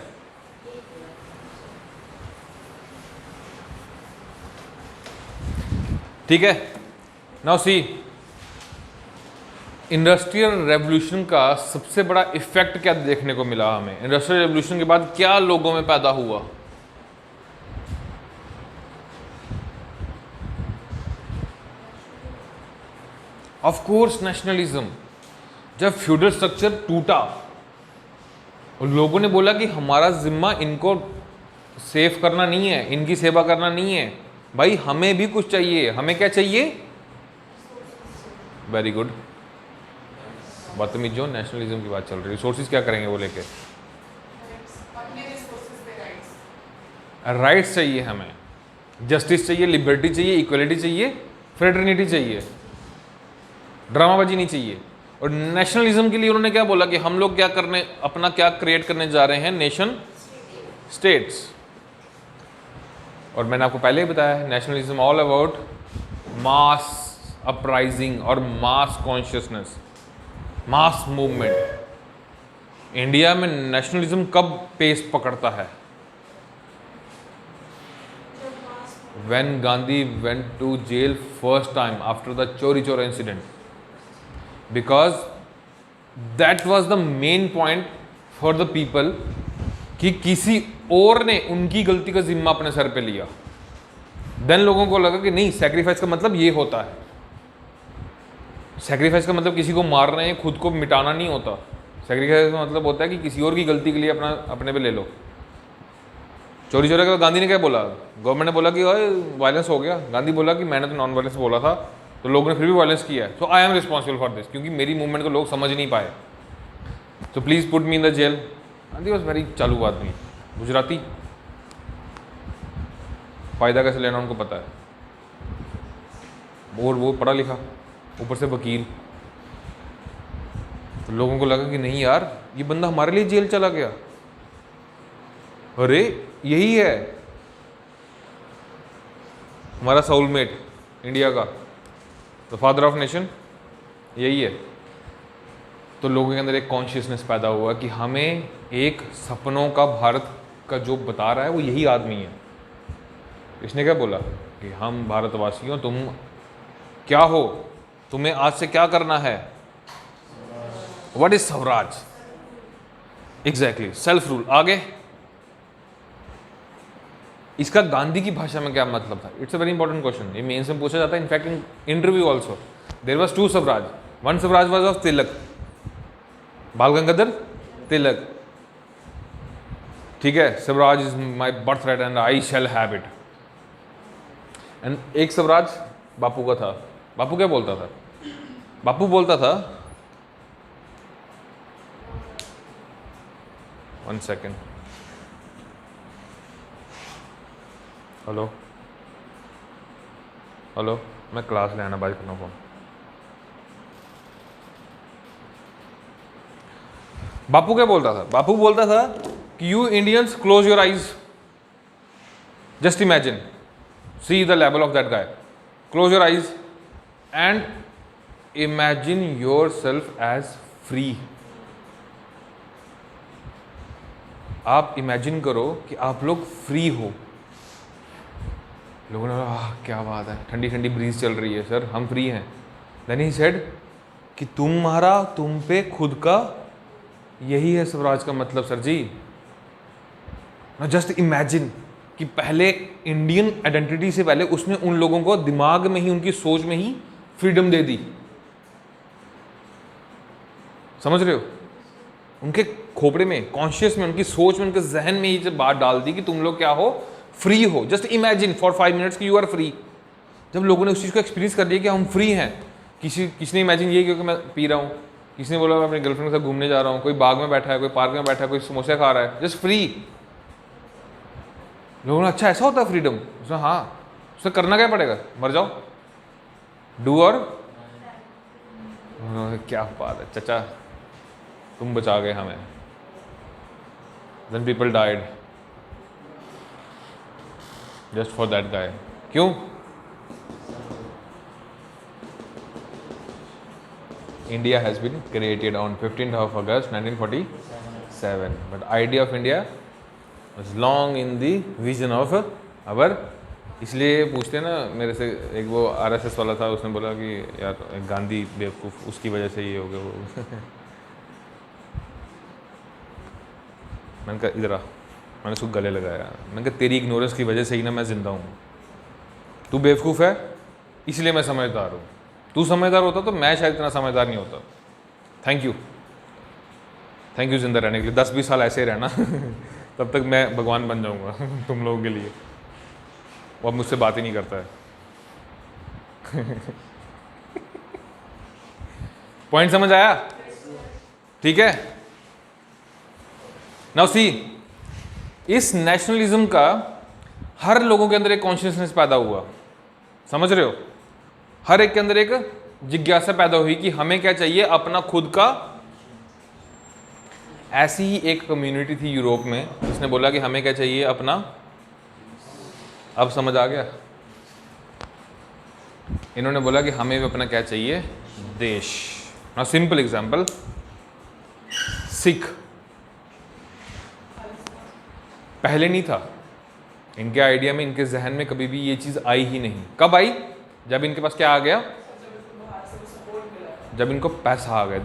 ठीक है, नाउ सी, इंडस्ट्रियल रेवोल्यूशन का सबसे बड़ा इफेक्ट क्या देखने को मिला हमें? इंडस्ट्रियल रेवोल्यूशन के बाद क्या लोगों में पैदा हुआ? Of course nationalism. जब फ्यूडल स्ट्रक्चर टूटा और लोगों ने बोला कि हमारा जिम्मा इनको सेफ करना नहीं है, इनकी सेवा करना नहीं है, भाई हमें भी कुछ चाहिए। हमें क्या चाहिए? वेरी गुड, बदतमीज जो नेशनलिज्म की बात चल रही है। रिसोर्सेज क्या करेंगे वो लेके? राइट्स चाहिए हमें, जस्टिस चाहिए, लिबर्टी चाहिए, इक्वलिटी चाहिए, फ्रेटर्निटी चाहिए, ड्रामाबाजी नहीं चाहिए। और नेशनलिज्म के लिए उन्होंने क्या बोला कि हम लोग क्या करने, अपना क्या क्रिएट करने जा रहे हैं? Nation states. और मैंने आपको पहले ही बताया है, nationalism all about mass uprising और mass consciousness, mass movement. India में नेशनलिज्म कब पेस पकड़ता है? When Gandhi went to jail first time after the Chauri Chaura incident, because that was the main point for the people कि किसी और ने उनकी गलती का जिम्मा अपने सर पे लिया। देन लोगों को लगा कि नहीं, सैक्रिफाइस का मतलब ये होता है। सैक्रिफाइस का मतलब किसी को मार रहे हैं, खुद को मिटाना नहीं होता। सैक्रिफाइस का मतलब होता है कि किसी और की गलती के लिए अपने पे ले लो। चोरी चोरी का गांधी ने क्या बोला? गवर्नमेंट ने बोला कि वायलेंस हो गया, गांधी बोला कि मैंने तो नॉन वायलेंस बोला था, तो लोगों ने फिर भी वायलेंस किया है, so I am responsible for this, क्योंकि मेरी मूवमेंट को लोग समझ नहीं पाए, तो please put me in the jail. Gandhi was very चालू आदमी, गुजराती, फ़ायदा कैसे लेना उनको पता है, और वो पढ़ा लिखा, ऊपर से वकील। तो लोगों को लगा कि नहीं यार, ये बंदा हमारे लिए जेल चला गया, अरे यही है हमारा सोलमेट इंडिया का, तो फादर ऑफ नेशन यही है। तो लोगों के अंदर एक कॉन्शियसनेस पैदा हुआ कि हमें एक सपनों का भारत का जो बता रहा है वो यही आदमी है। इसने क्या बोला कि हम भारतवासी हो, तुम क्या हो, तुम्हें आज से क्या करना है? What is swaraj? Exactly, self rule. आगे इसका गांधी की भाषा में क्या मतलब था? It's a very important question, ये मेंस में पूछा जाता है, in fact in interview also. There was two swaraj, one swaraj was of Tilak, Bal Gangadhar Tilak, ठीक है, swaraj is my birth right and I shall have it. And एक स्वराज बापू का था। बापू क्या बोलता था? बापू बोलता था, वन सेकेंड, हेलो हेलो, मैं क्लास ले आना, बात करना फोन। बापू क्या बोलता था? बापू बोलता था कि you Indians close your eyes, just imagine, see the level of that guy, close your eyes and imagine yourself as free. आप इमेजिन करो कि आप लोग फ्री हो, लोगों ने क्या बात है, ठंडी ठंडी ब्रीज चल रही है, सर हम फ्री हैं। देन ही सेड कि तुम्हारा तुम पे खुद का, यही है स्वराज का मतलब सर जी। ना जस्ट इमेजिन कि पहले इंडियन आइडेंटिटी से पहले उसने उन लोगों को दिमाग में ही, उनकी सोच में ही फ्रीडम दे दी। समझ रहे हो? उनके खोपड़े में, कॉन्शियस में, उनकी सोच में, उनके जहन में ये बात डाल दी कि तुम लोग क्या हो, फ्री हो। जस्ट इमेजिन फॉर 5 मिनट्स कि यू आर फ्री। जब लोगों ने उस चीज़ को एक्सपीरियंस कर लिया कि हम फ्री हैं, किसी ने इमेजिन ये क्योंकि मैं पी रहा हूँ, किसी ने बोला मैं अपनी गर्लफ्रेंड के साथ घूमने जा रहा हूँ, कोई बाग में बैठा है, कोई पार्क में बैठा है, कोई समोसे खा रहा है, जस्ट फ्री। लोगों ने अच्छा ऐसा होता है फ्रीडम? उसने हाँ, उसने करना क्या पड़ेगा, मर जाओ, डू और क्या बात है चचा, तुम बचा गए हमें। Then people died just for that guy। क्यों? India has been created on 15th of August 1947, but idea of India was long in the vision of our। इसलिए पूछते हैं ना मेरे से, एक वो RSS वाला था, उसने बोला कि यार गांधी बेवकूफ़, उसकी वजह से ये हो गया वो। मैंने कहा इधर आ, मैंने उसको गले लगाया, मैंने कहा तेरी इग्नोरेंस की वजह से ही ना मैं ज़िंदा हूँ। तू बेवकूफ़ है इसलिए मैं समझदार हूँ, तू समझदार होता तो मैं शायद इतना समझदार नहीं होता। थैंक यू ज़िंदा रहने के लिए। 10-20 साल ऐसे ही रहना तब तक मैं भगवान बन जाऊँगा तुम लोगों के लिए। वो अब मुझसे बात ही नहीं करता है। पॉइंट समझ आया? ठीक है। नाउ सी, इस नेशनलिज्म का हर लोगों के अंदर एक कॉन्शियसनेस पैदा हुआ। समझ रहे हो? हर एक के अंदर एक जिज्ञासा पैदा हुई कि हमें क्या चाहिए, अपना खुद का। ऐसी ही एक कम्युनिटी थी यूरोप में जिसने बोला कि हमें क्या चाहिए, अपना। अब समझ आ गया? इन्होंने बोला कि हमें भी अपना क्या चाहिए, देश। नाउ सिंपल एग्जांपल, सिख पहले नहीं था इनके आइडिया में, इनके जहन में कभी भी ये चीज़ आई ही नहीं। कब आई? जब इनके पास क्या आ गया, जब इनको पैसा आ गया,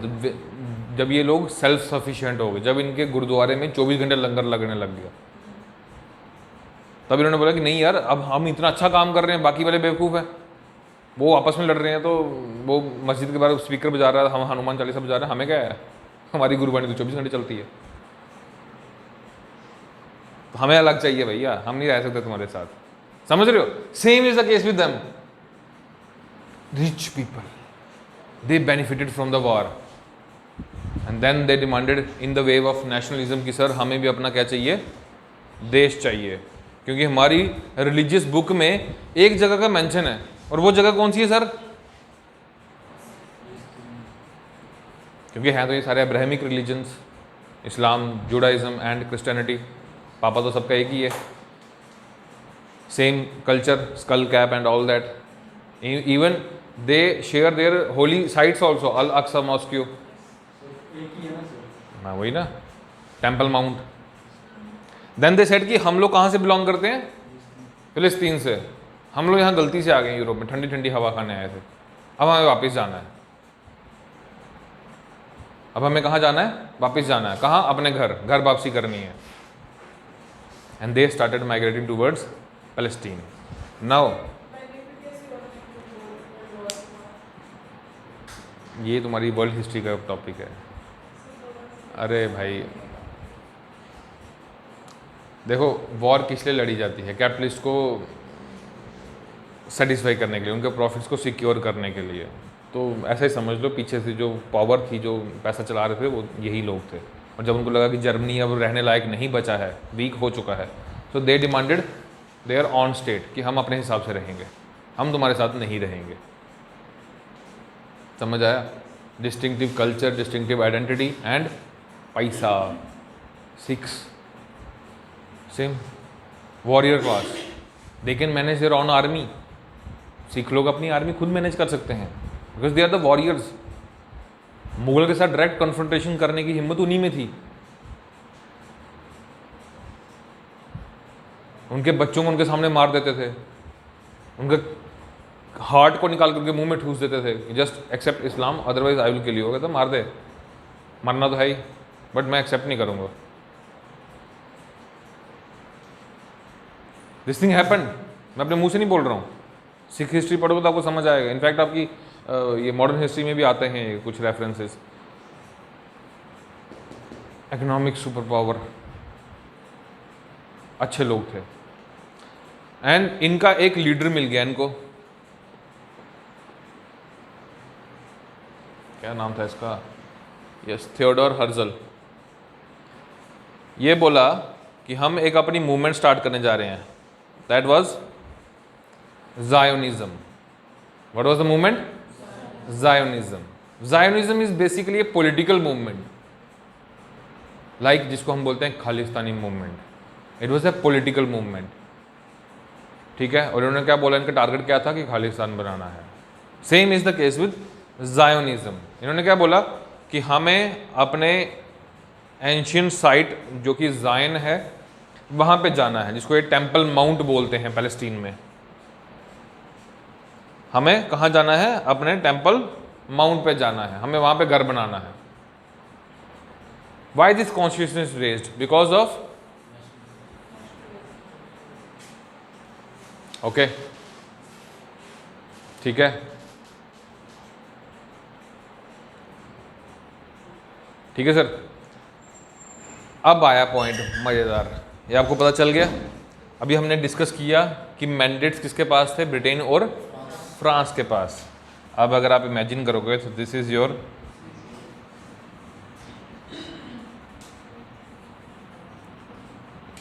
जब ये लोग सेल्फ सफिशिएंट हो गए, जब इनके गुरुद्वारे में 24 घंटे लंगर लगने लग गया, तब इन्होंने बोला कि नहीं यार, अब हम इतना अच्छा काम कर रहे हैं, बाकी वाले बेवकूफ़ हैं, वो आपस में लड़ रहे हैं, तो वो मस्जिद के बाहर स्पीकर बजा रहा है, हम हनुमान चालीसा बजा रहे हैं, हमें क्या है, हमारी गुरुबाणी तो 24 घंटे चलती है, तो हमें अलग चाहिए भैया, हम नहीं रह सकते तुम्हारे साथ। समझ रहे हो? Same is the case with them. Rich people, they benefited from the war and then they demanded in the wave of nationalism कि सर हमें भी अपना क्या चाहिए, देश चाहिए। क्योंकि हमारी रिलीजियस बुक में एक जगह का मेंशन है, और वो जगह कौन सी है सर? क्योंकि हैं तो ये सारे Abrahamic religions, Islam, Judaism and Christianity, पापा तो सबका एक ही है, same culture, school cap and all that. Even they share their holy sites also, Al Aqsa Mosque। हाँ वही ना, temple mount. Then they said कि हम लोग कहाँ से बिलोंग करते हैं, फिलिस्तीन से। हम लोग यहाँ गलती से आ गए यूरोप में, ठंडी ठंडी हवा खाने आए थे, अब हमें वापस जाना है। अब हमें कहाँ जाना है, वापस जाना है। कहाँ? अपने घर, घर वापसी करनी है। And they started migrating towards Palestine. Now ये तुम्हारी वर्ल्ड हिस्ट्री का टॉपिक है। अरे भाई देखो, वॉर किस लिए लड़ी जाती है? कैपिटलिस्ट को सेटिस्फाई करने के लिए, उनके प्रॉफिट्स को सिक्योर करने के लिए। तो ऐसा ही समझ लो, पीछे से जो पावर थी, जो पैसा चला रहे थे, वो यही लोग थे। और जब उनको लगा कि जर्मनी अब रहने लायक नहीं बचा है, वीक हो चुका है, तो they demanded their own state कि हम अपने हिसाब से रहेंगे, हम तुम्हारे साथ नहीं रहेंगे। समझ आया? Distinctive culture, distinctive identity and पैसा। Sikhs same warrior class, they can manage their own army. Sikh लोग अपनी आर्मी खुद मैनेज कर सकते हैं, because they are the warriors. Mughal के साथ डायरेक्ट कन्फ्रंटेशन करने की हिम्मत उन्हीं में थी। उनके बच्चों को उनके सामने मार देते थे, उनके हार्ट को निकाल करके मुंह में ठूस देते थे, just accept Islam otherwise I will kill you. हो गया तो मार दे, मरना तो है ही, बट मैं एक्सेप्ट नहीं करूँगा। दिस थिंग हैपन, मैं अपने मुंह से नहीं बोल रहा हूँ। सिख हिस्ट्री पढ़ोगे तो आपको समझ आएगा। इनफैक्ट आपकी ये मॉडर्न हिस्ट्री में भी आते हैं ये कुछ रेफरेंसेस। इकोनॉमिक सुपर पावर, अच्छे लोग थे, एंड इनका एक लीडर मिल गया इनको, क्या नाम था इसका, यस, थियोडोर हर्जल। ये बोला कि हम एक अपनी मूवमेंट स्टार्ट करने जा रहे हैं, that was Zionism. What was the movement? Zionism. Zionism is basically a political movement, like जिसको हम बोलते हैं Khalistani movement. It was a political movement, ठीक है। और उन्होंने क्या बोला, इनका टारगेट क्या था कि खालिस्तान बनाना है। Same is the case with Zionism. इन्होंने क्या बोला कि हमें अपने एंशियंट साइट जो कि जायन है वहाँ पे जाना है, जिसको ये टेम्पल माउंट बोलते हैं पैलेस्टीन में। हमें कहाँ जाना है, अपने टेम्पल माउंट पे जाना है, हमें वहाँ पे घर बनाना है। Why this consciousness raised? Because of, okay, ठीक है, ठीक है सर। अब आया पॉइंट मज़ेदार, ये आपको पता चल गया। अभी हमने डिस्कस किया कि मैंडेट्स किसके पास थे, ब्रिटेन और फ्रांस के पास। अब अगर आप इमेजिन करोगे तो दिस इज योर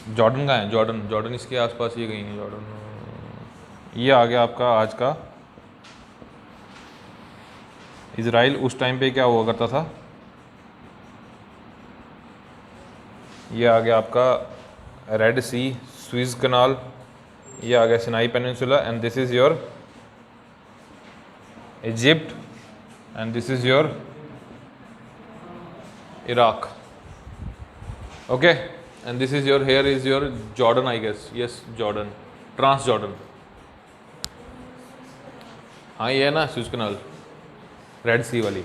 जॉर्डन का है, जॉर्डन इसके आसपास ये कहीं नहीं, जॉर्डन ये आ गया आपका आज का इजराइल। उस टाइम पे क्या हुआ करता था, ये आ गया आपका रेड सी, स्विज कनाल, ये आ गया Sinai peninsula, and this is your Egypt, and this is your Iraq, okay, and this is your, here is your Jordan, I guess, yes, Jordan, Transjordan। हाँ ये है ना सुएज कनाल, रेड सी वाली।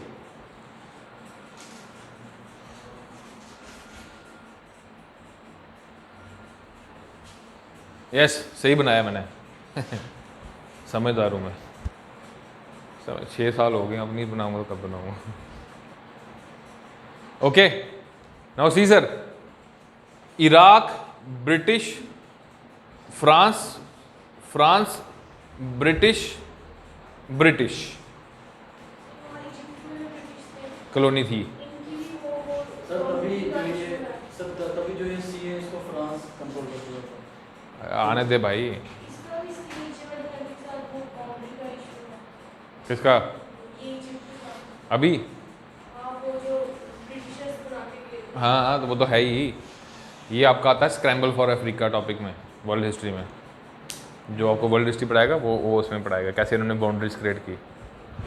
यस, सही बनाया मैंने समझदार हूँ मैं। 6 साल हो गए, अब नहीं बनाऊंगा तो कब बनाऊंगा। Okay, now see sir, Iraq British, France British colony थी। तभी जो ये सी है इसको फ्रांस कंट्रोल करता था। आने दे भाई, किसका अभी? हाँ तो वो तो है ही। ये आपका आता है स्क्रैम्बल फॉर अफ्रीका टॉपिक में, वर्ल्ड हिस्ट्री में। जो आपको वर्ल्ड हिस्ट्री पढ़ाएगा वो उसमें पढ़ाएगा कैसे इन्होंने बाउंड्रीज क्रिएट की।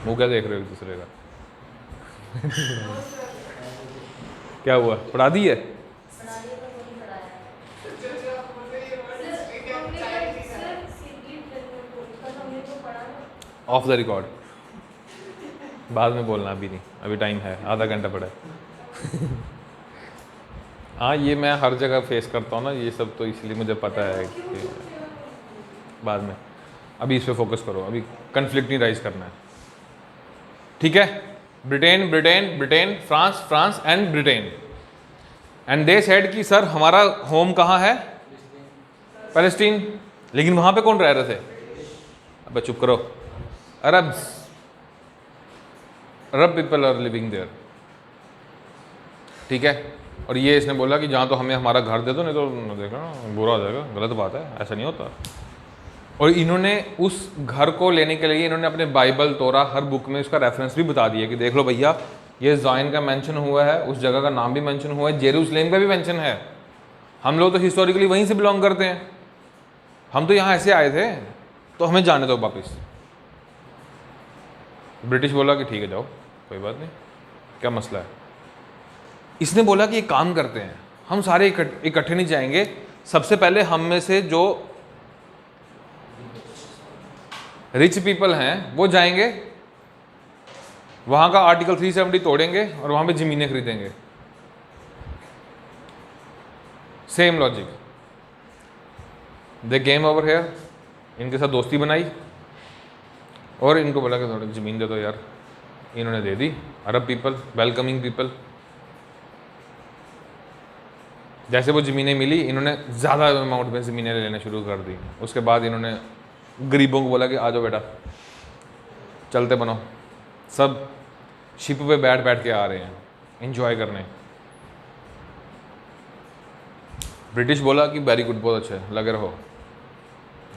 वो क्या देख रहे हो एक दूसरे का क्या हुआ, पढ़ा दी है? ऑफ द रिकॉर्ड, बाद में बोलना, अभी नहीं, अभी टाइम है, आधा घंटा पड़ा है हाँ ये मैं हर जगह फेस करता हूँ ना ये सब, तो इसलिए मुझे पता है कि बाद में, अभी इस पे फोकस करो, अभी कन्फ्लिक्ट नहीं राइज करना है, ठीक है। Britain, France and Britain, and they said कि सर हमारा होम कहाँ है, पैलेस्टीन। लेकिन वहाँ पे कौन रह रहे थे? अब चुप करो, अरब पीपल आर लिविंग देयर, ठीक है। और ये इसने बोला कि जहाँ तो हमें हमारा घर दे दो, नहीं तो देखो बुरा हो जाएगा, गलत बात है, ऐसा नहीं होता। और इन्होंने उस घर को लेने के लिए इन्होंने अपने बाइबल, तोरा, हर बुक में उसका रेफरेंस भी बता दिया कि देख लो भैया ये ज़ायन का मेंशन हुआ है, उस जगह का नाम भी मेंशन हुआ है, जेरूसलेम का भी मेंशन है। हम लोग तो हिस्टोरिकली वहीं से बिलोंग करते हैं, हम तो यहाँ ऐसे आए थे, तो हमें जाने दो वापस। ब्रिटिश बोला कि ठीक है जाओ, कोई बात नहीं, क्या मसला है। इसने बोला कि एक काम करते हैं, हम सारे इकट्ठे नहीं जाएंगे, सबसे पहले हम में से जो रिच पीपल हैं वो जाएंगे, वहाँ का आर्टिकल 370 तोड़ेंगे और वहाँ पे ज़मीनें खरीदेंगे। Same logic. They came over here, इनके साथ दोस्ती बनाई और इनको बोला कि थोड़ी ज़मीन दे दो यार, इन्होंने दे दी। अरब पीपल, वेलकमिंग पीपल। जैसे वो ज़मीनें मिली, इन्होंने ज़्यादा अमाउंट में ज़मीनें लेना शुरू कर दी। उसके बाद इन्होंने गरीबों को बोला कि आ जाओ बेटा, चलते बनो। सब शिप पे बैठ बैठ के आ रहे हैं एंजॉय करने। ब्रिटिश बोला कि वेरी गुड, बहुत अच्छे, लगे रहो,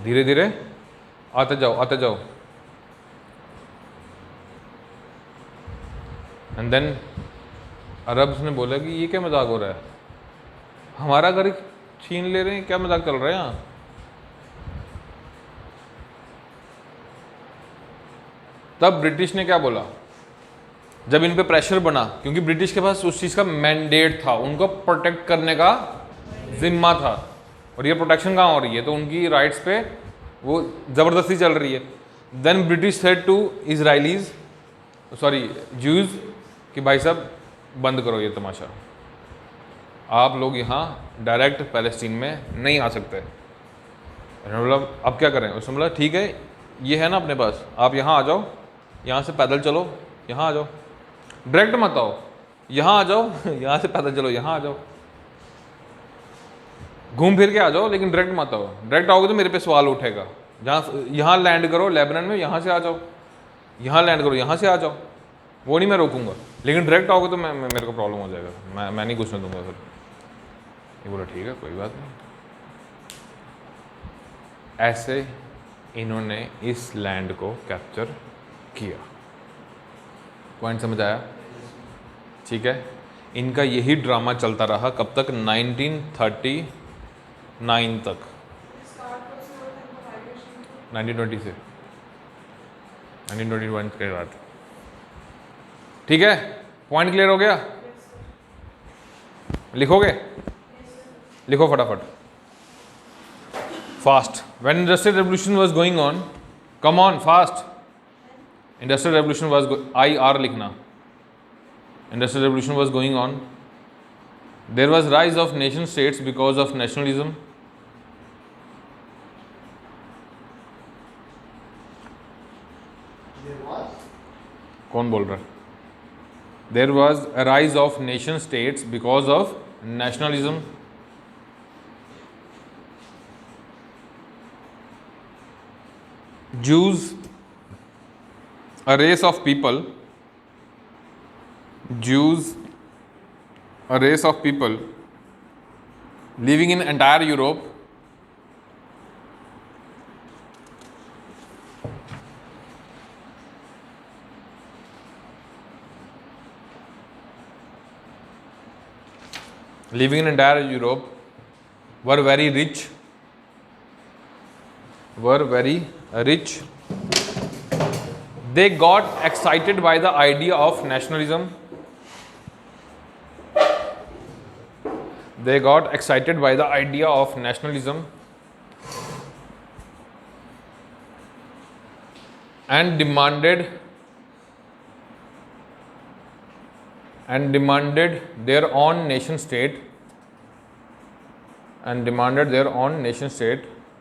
धीरे धीरे आते जाओ आते जाओ। एंड देन अरब्स ने बोला कि ये क्या मजाक हो रहा है, हमारा घर छीन ले रहे हैं, क्या मजाक चल रहा है यहाँ। तब ब्रिटिश ने क्या बोला, जब इन पे प्रेशर बना, क्योंकि ब्रिटिश के पास उस चीज़ का मैंडेट था, उनको प्रोटेक्ट करने का जिम्मा था, और ये प्रोटेक्शन कहाँ हो रही है, तो उनकी राइट्स पे वो ज़बरदस्ती चल रही है। Then British said to Israelis, sorry Jews, कि भाई साहब बंद करो ये तमाशा, आप लोग यहाँ डायरेक्ट पैलेस्टीन में नहीं आ सकते। उन्होंने बोला अब क्या करें, उसने बोला ठीक है, ये है ना अपने पास, आप यहाँ आ जाओ, यहाँ से पैदल चलो, यहाँ आ जाओ, डायरेक्ट मत आओ, यहाँ आ जाओ, यहाँ से पैदल चलो, यहाँ आ जाओ, घूम फिर के आ जाओ, लेकिन डायरेक्ट मत आओ। डायरेक्ट आओगे तो मेरे पे सवाल उठेगा। जहाँ यहाँ लैंड करो लेबनान में, यहाँ से आ जाओ, यहाँ लैंड करो, यहाँ से आ जाओ, वो नहीं मैं रोकूंगा, लेकिन डायरेक्ट आओगे तो मैं मेरे को प्रॉब्लम हो जाएगा, मैं नहीं घुसने दूंगा फिर। ये बोला ठीक है कोई बात नहीं। ऐसे इन्होंने इस लैंड को कैप्चर किया। पॉइंट समझ आया? ठीक है। इनका यही ड्रामा चलता रहा कब तक, 1939 तक, 1920 से 1921 के बाद। ठीक है, पॉइंट क्लियर हो गया? लिखोगे? लिखो फटाफट, fast. When industrial revolution was going on, come on fast. Industrial revolution was, IR लिखना। Industrial revolution was going on, there was rise of nation states because of nationalism. कौन बोल रहा है? There was a rise of nation states because of nationalism. Jews, a race of people, Jews, a race of people living in entire Europe, living in entire Europe, were very rich, They got excited by the idea of nationalism. They got excited by the idea of nationalism and demanded their own nation state,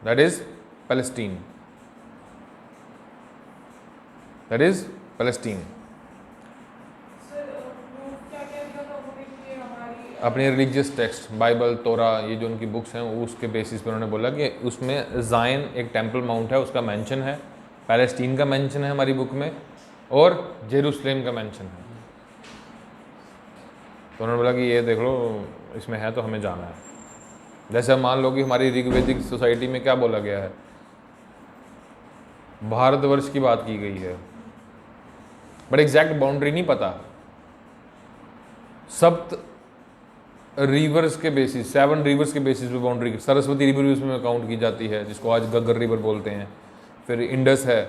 that is Palestine. That is Palestine. अपने religious text, Bible, तोरा, ये जो उनकी books हैं, उसके basis पे उन्होंने बोला कि उसमें ज़ायन एक टेम्पल माउंट है, उसका मेंशन है, पैलेस्टीन का मेंशन है हमारी बुक में, और जेरूसलेम का मेंशन है। तो उन्होंने बोला कि ये देख लो, इसमें है तो हमें जाना है। जैसे मान लो कि हमारी ऋग्वेदिक सोसाइटी में क्या बोला गया है, भारतवर्ष की बात की गई है, बट एग्जैक्ट बाउंड्री नहीं पता। सप्त रिवर्स के बेसिस, 7 रिवर्स के बेसिस पे बाउंड्री, सरस्वती रिवर भी उसमें काउंट की जाती है, जिसको आज गग्गर रिवर बोलते हैं, फिर इंडस है,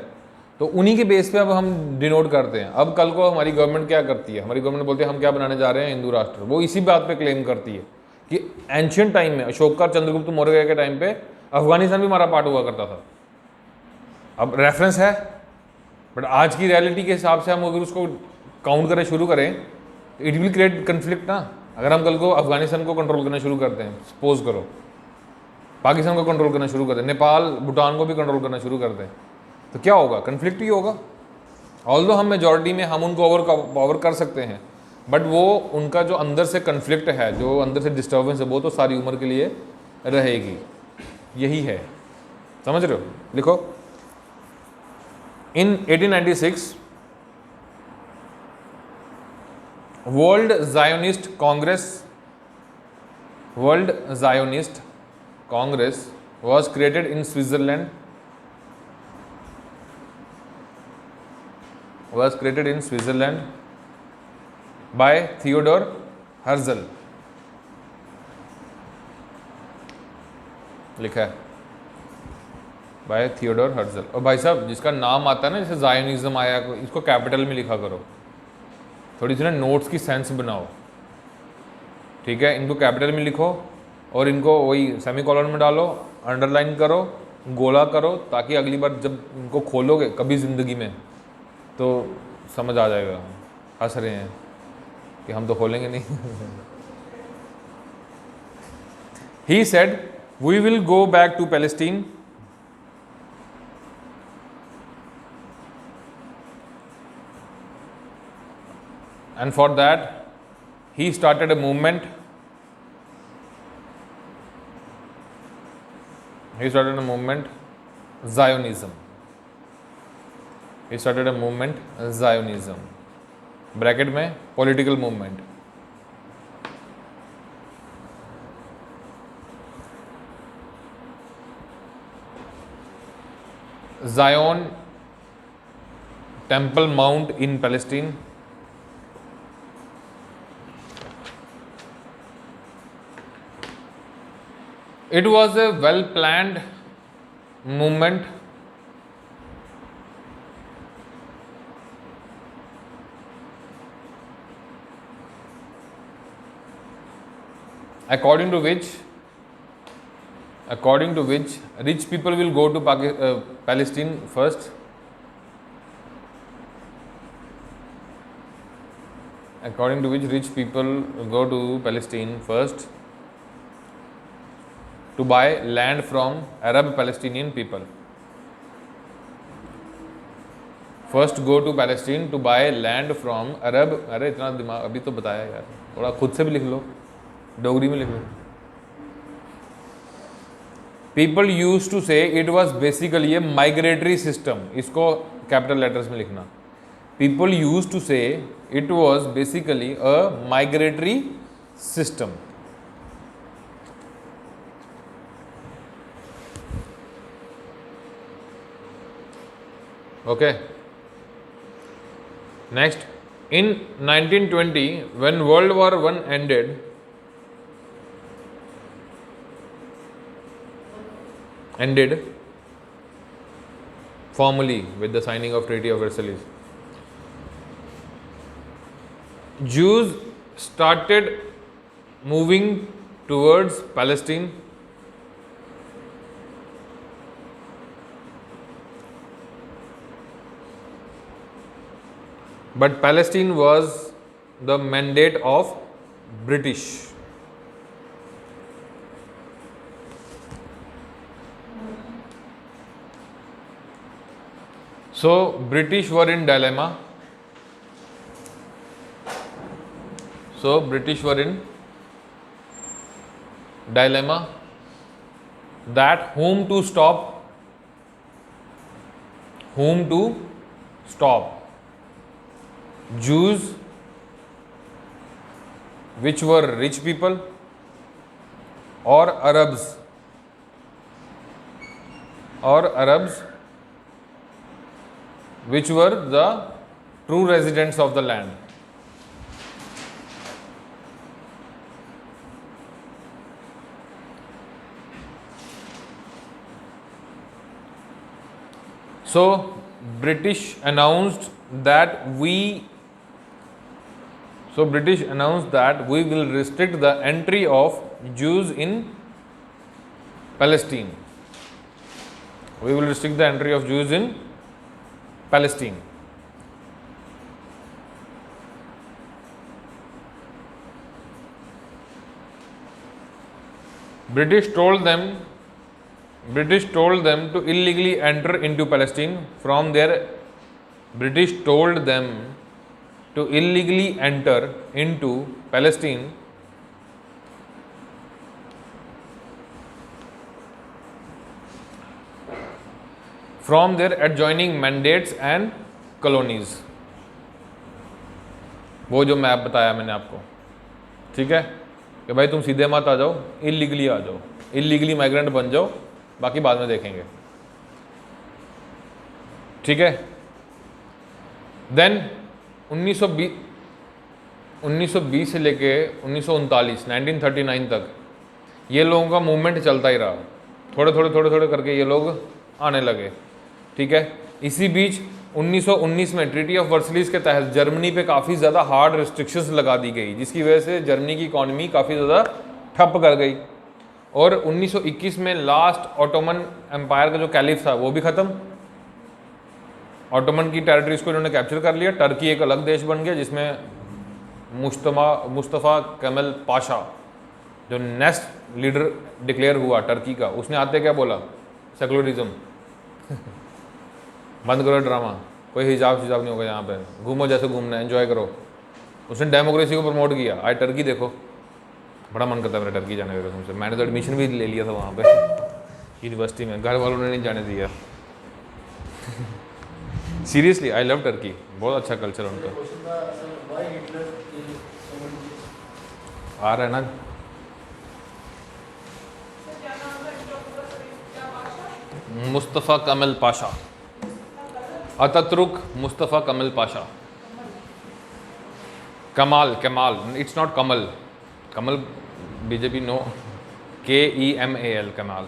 तो उन्हीं के बेस पे अब हम डिनोट करते हैं। अब कल को हमारी गवर्नमेंट क्या करती है, हमारी गवर्नमेंट बोलती है हम क्या बनाने जा रहे हैं, हिंदू राष्ट्र। वो इसी बात पे क्लेम करती है कि एंशियंट टाइम में, अशोका, चंद्रगुप्त मौर्य के टाइम पे अफगानिस्तान भी हमारा पार्ट हुआ करता था। अब रेफरेंस है, बट आज की रियलिटी के हिसाब से हम अगर उसको काउंट करें शुरू करें, इट विल क्रिएट कन्फ्लिक्ट ना। अगर हम कल को अफगानिस्तान को कंट्रोल करना शुरू करते हैं, सपोज करो, पाकिस्तान को कंट्रोल करना शुरू करते हैं, नेपाल भूटान को भी कंट्रोल करना शुरू करते हैं, तो क्या होगा? कन्फ्लिक्ट ही होगा। ऑल्दो हम मेजॉरिटी में हम उनको ओवर कर सकते हैं, बट वो उनका जो अंदर से कन्फ्लिक्ट है, जो अंदर से डिस्टर्बेंस है, वो तो सारी उम्र के लिए रहेगी। यही है, समझ रहे हो? लिखो, इन 1896 world Zionist Congress was created in Switzerland by Theodor Herzl। लिखा है बाय थियोडोर हर्जल। और भाई साहब जिसका नाम आता है ना, जैसे जायोनिज्म आया, इसको कैपिटल में लिखा करो, थोड़ी सी ना नोट्स की सेंस बनाओ, ठीक है? इनको कैपिटल में लिखो और इनको वही सेमीकोलन में डालो, अंडरलाइन करो, गोला करो, ताकि अगली बार जब इनको खोलोगे कभी ज़िंदगी में तो समझ आ जाएगा। हंस रहे हैं कि हम तो खोलेंगे नहीं। He said, "We will go back to Palestine and for that he started a movement Zionism। Bracket में political movement. Zion Temple Mount in Palestine। It was a well planned movement according to which rich people will go to Palestine first, to buy land from Arab Palestinian people। First go to Palestine to buy land from Arab. अरे इतना दिमाग अभी तो बताया यार, थोड़ा खुद से भी लिख लो, डोगरी में लिख लो। पीपल यूज टू से it was basically A migratory system, इसको कैपिटल लेटर्स में लिखना। पीपल यूज टू से it was basically a migratory system. Okay. Next, in 1920, when World War I ended, formally with the signing of Treaty of Versailles, Jews started moving towards Palestine. But Palestine was the mandate of British. So British were in dilemma. That whom to stop. Jews, which were rich people, or Arabs, which were the true residents of the land. So British announced that we will restrict the entry of Jews in Palestine We will restrict the entry of Jews in Palestine. British told them to illegally enter into Palestine from their British told them to illegally enter into Palestine from their adjoining mandates and colonies. वो जो map बताया मैंने आपको, ठीक है, कि भाई तुम सीधे मत आ जाओ, इलीगली आ जाओ, इलीगली माइग्रेंट बन जाओ, बाकी बाद में देखेंगे, ठीक है। देन 1920 से लेके 1939 तक ये लोगों का मूवमेंट चलता ही रहा, थोड़े थोड़े करके ये लोग आने लगे, ठीक है। इसी बीच 1919 में ट्रीटी ऑफ वर्सलीज के तहत जर्मनी पे काफ़ी ज़्यादा हार्ड रिस्ट्रिक्शंस लगा दी गई, जिसकी वजह से जर्मनी की इकॉनमी काफ़ी ज़्यादा ठप कर गई। और 1921 में लास्ट ऑटोमन एम्पायर का जो कैलिफ था वो भी ख़त्म, ऑटोमन की टेरिटरीज को इन्होंने कैप्चर कर लिया, टर्की एक अलग देश बन गया जिसमें मुस्तफ़ा कमल पाशा जो नेक्स्ट लीडर डिक्लेयर हुआ टर्की का, उसने आते क्या बोला, सेकुलरिज्म बंद करो ड्रामा, कोई हिजाब शिजाब नहीं होगा यहाँ पे, घूमो जैसे घूमना है, एंजॉय करो। उसने डेमोक्रेसी को प्रमोट किया। आज टर्की देखो, बड़ा मन करता है मेरा टर्की जाने का कसम से। मैंने तो एडमिशन भी ले लिया था वहाँ पे यूनिवर्सिटी में, घर वालों ने नहीं जाने दिया। सीरियसली आई लव टर्की, बहुत अच्छा कल्चर है उनका। आ रहा है ना, Mustafa Kemal Pasha, Ataturk Mustafa Kemal Pasha, Kemal, it's not Kamal, Kamal BJP no, KEMAL Kemal,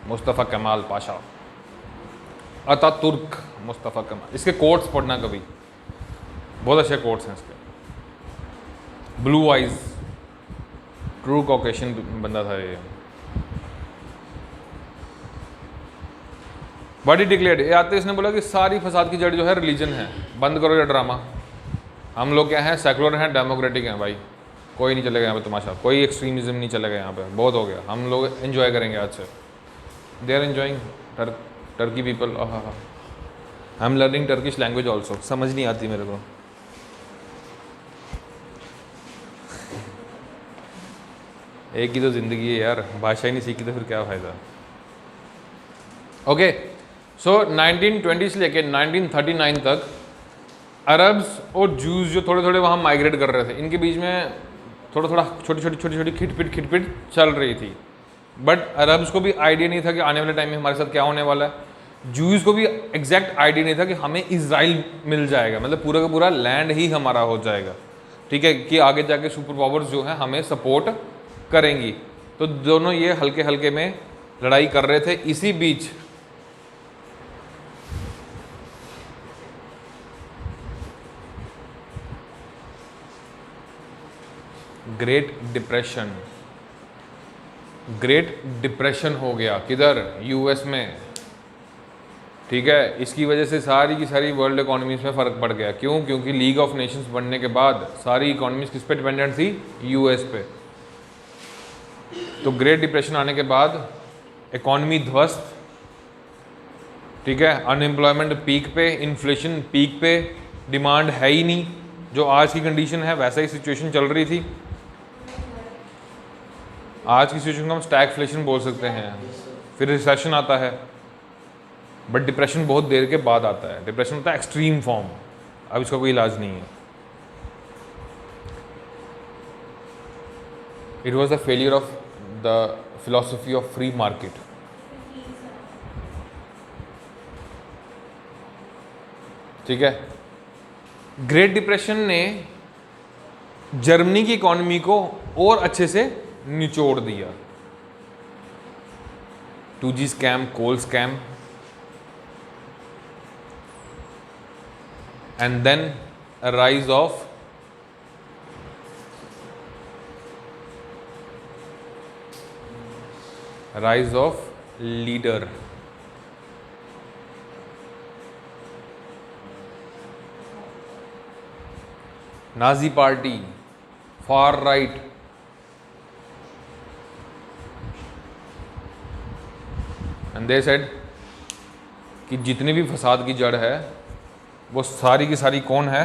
Mustafa कमाल पाशा, अतातुर्क मुस्तफ़ा कमाल। इसके कोट्स पढ़ना कभी, बहुत अच्छे कोट्स हैं इसके। ब्लू आइज, ट्रू कॉकेशियन बंदा था ये। बड़ी डिक्लेयर्ड, ये आते इसने बोला कि सारी फसाद की जड़ जो है रिलीजन है, बंद करो ये ड्रामा, हम लोग क्या हैं, सेकुलर हैं, डेमोक्रेटिक हैं भाई, कोई नहीं चलेगा यहाँ पे तमाशा, कोई एक्सट्रीमिज्म नहीं चलेगा यहाँ पे, बहुत हो गया, हम लोग एंजॉय करेंगे आज से। They are enjoying, Turkey people, I am learning Turkish language also, समझ नहीं आती मेरे को। एक ही तो ज़िंदगी है यार, भाषा ही नहीं सीखी तो फिर क्या फ़ायदा। ओके, सो 1920 से लेके 1939 तक अरब्स और जूस जो थोड़े थोड़े वहाँ माइग्रेट कर रहे थे, इनके बीच में थोड़ा छोटी खिटपिट चल रही थी। बट अरब्स को भी आइडिया नहीं था कि आने वाले टाइम में हमारे साथ क्या होने वाला है, जूस को भी एग्जैक्ट आइडिया नहीं था कि हमें इजराइल मिल जाएगा, मतलब पूरा का पूरा लैंड ही हमारा हो जाएगा, ठीक है, कि आगे जाके सुपर पावर्स जो हैं हमें सपोर्ट करेंगी। तो दोनों ये हल्के हल्के में लड़ाई कर रहे थे। इसी बीच ग्रेट डिप्रेशन हो गया, किधर, यूएस में, ठीक है। इसकी वजह से सारी की सारी वर्ल्ड इकोनॉमीज में फ़र्क पड़ गया। क्यों? क्योंकि लीग ऑफ नेशंस बनने के बाद सारी इकोनॉमीज किस पे डिपेंडेंट थी, यूएस पे। तो ग्रेट डिप्रेशन आने के बाद इकोनॉमी ध्वस्त, ठीक है, अनएम्प्लॉयमेंट पीक पे, इन्फ्लेशन पीक पे, डिमांड है ही नहीं, जो आज की कंडीशन है वैसा ही सिचुएशन चल रही थी। आज की सिचुएशन को हम स्टैगफ्लेशन बोल सकते हैं। फिर रिसेशन आता है, बट डिप्रेशन बहुत देर के बाद आता है। डिप्रेशन होता है एक्सट्रीम फॉर्म, अब इसका कोई इलाज नहीं है। It was the failure of the philosophy of free market. ठीक है, ग्रेट डिप्रेशन ने जर्मनी की इकोनॉमी को और अच्छे से निचोड़ दिया। 2G scam, coal scam, and then rise of leader, Nazi party, far right, and they said कि जितनी भी फसाद की जड़ है वो सारी की सारी कौन है?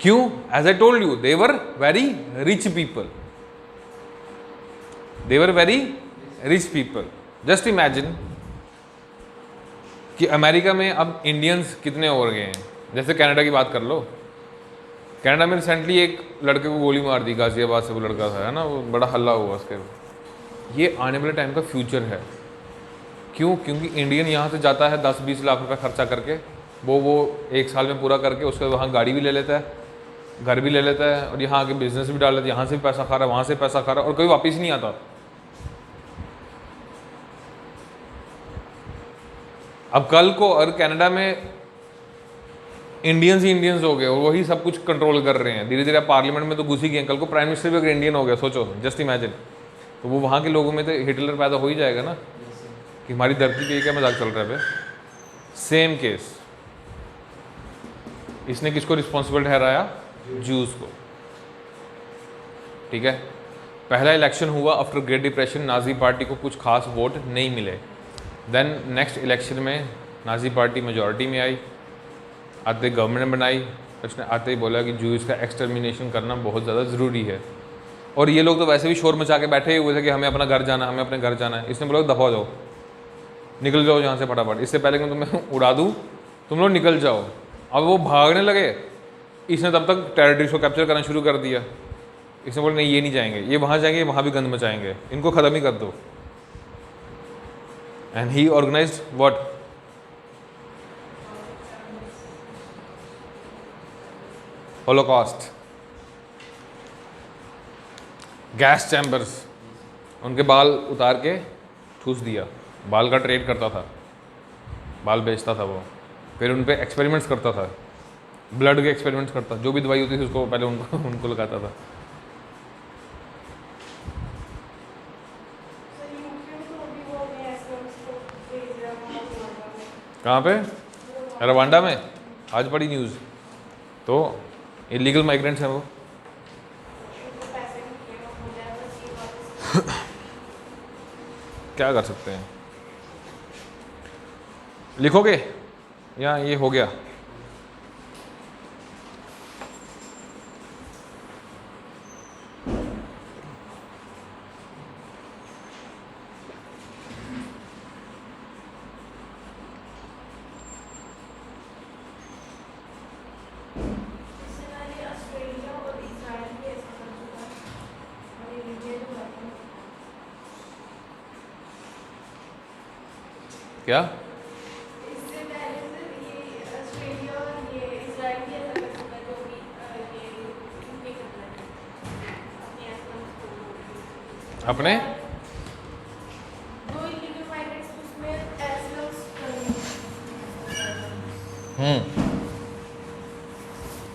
क्यों? As I told you, they were very rich people, they were very rich people. Just imagine कि अमेरिका में अब इंडियंस कितने हो गए हैं। जैसे कनाडा की बात कर लो, कनाडा में रिसेंटली एक लड़के को गोली मार दी, गाजियाबाद से वो लड़का था, है ना, वो बड़ा हल्ला हुआ उसके। ये आने वाले टाइम का फ्यूचर है। क्यों? क्योंकि इंडियन यहाँ से जाता है 10-20 लाख रुपए खर्चा करके, वो 1 साल में पूरा करके उसके वहाँ गाड़ी भी ले लेता है, घर भी ले लेता है, और यहाँ आके बिजनेस भी डाल लेता है, यहाँ से भी पैसा खा रहा है, वहाँ से पैसा खा रहा है, और कभी वापस नहीं आता। अब कल को अगर कनाडा में इंडियंस ही इंडियंस हो गए और वही सब कुछ कंट्रोल कर रहे हैं, धीरे धीरे पार्लियामेंट में तो घुस ही गए, कल को प्राइम मिनिस्टर भी अगर इंडियन हो गया, सोचो, जस्ट इमेजिन, तो वो वहाँ के लोगों में तो हिटलर पैदा हो ही जाएगा ना, कि हमारी धरती पे क्या मजाक चल रहा है बे। सेम केस, इसने किसको रिस्पॉन्सिबल ठहराया? जूस को। ठीक है, पहला इलेक्शन हुआ after great depression, Nazi party को कुछ खास वोट नहीं मिले। देन नेक्स्ट इलेक्शन में नाजी पार्टी मेजॉरिटी में आई, आते गवर्नमेंट बनाई, उसने आते ही बोला कि जूस का एक्सटर्मिनेशन करना बहुत ज़्यादा ज़रूरी है। और ये लोग तो वैसे भी शोर मचा के बैठे हुए थे कि हमें अपना घर जाना, हमें अपने घर जाना है। इसने बोला दफा हो जाओ, निकल जाओ यहाँ से फटाफट, इससे पहले कि मैं तुम्हें उड़ा दूँ, तुम लोग निकल जाओ। अब वो भागने लगे, इसने तब तक टेरिटरीज को कैप्चर करना शुरू कर दिया। इसने बोला नहीं, ये नहीं जाएंगे, ये वहाँ जाएंगे, वहाँ भी गंद मचाएंगे, इनको ख़त्म ही कर दो। And he organized what? Holocaust. Gas chambers, उनके बाल उतार के ठूस दिया, बाल का ट्रेड करता था, बाल बेचता था वो, फिर उन पे एक्सपेरिमेंट्स करता था, ब्लड के एक्सपेरिमेंट्स करता, जो भी दवाई होती थी उसको पहले उनको लगाता था। कहाँ पे? रवांडा में आज पड़ी न्यूज़, तो इलीगल माइग्रेंट्स हैं वो। क्या कर सकते हैं? लिखोगे या ये हो गया? क्या? इससे पहले सिर्फ ये ऑस्ट्रेलिया और ये इजराइल भी ऐसा कर चुका है, जो भी ये नहीं कर रहा है अपने एस्लम्स अपने जो इलीगल माइग्रेंट्स उसमें एस्लम्स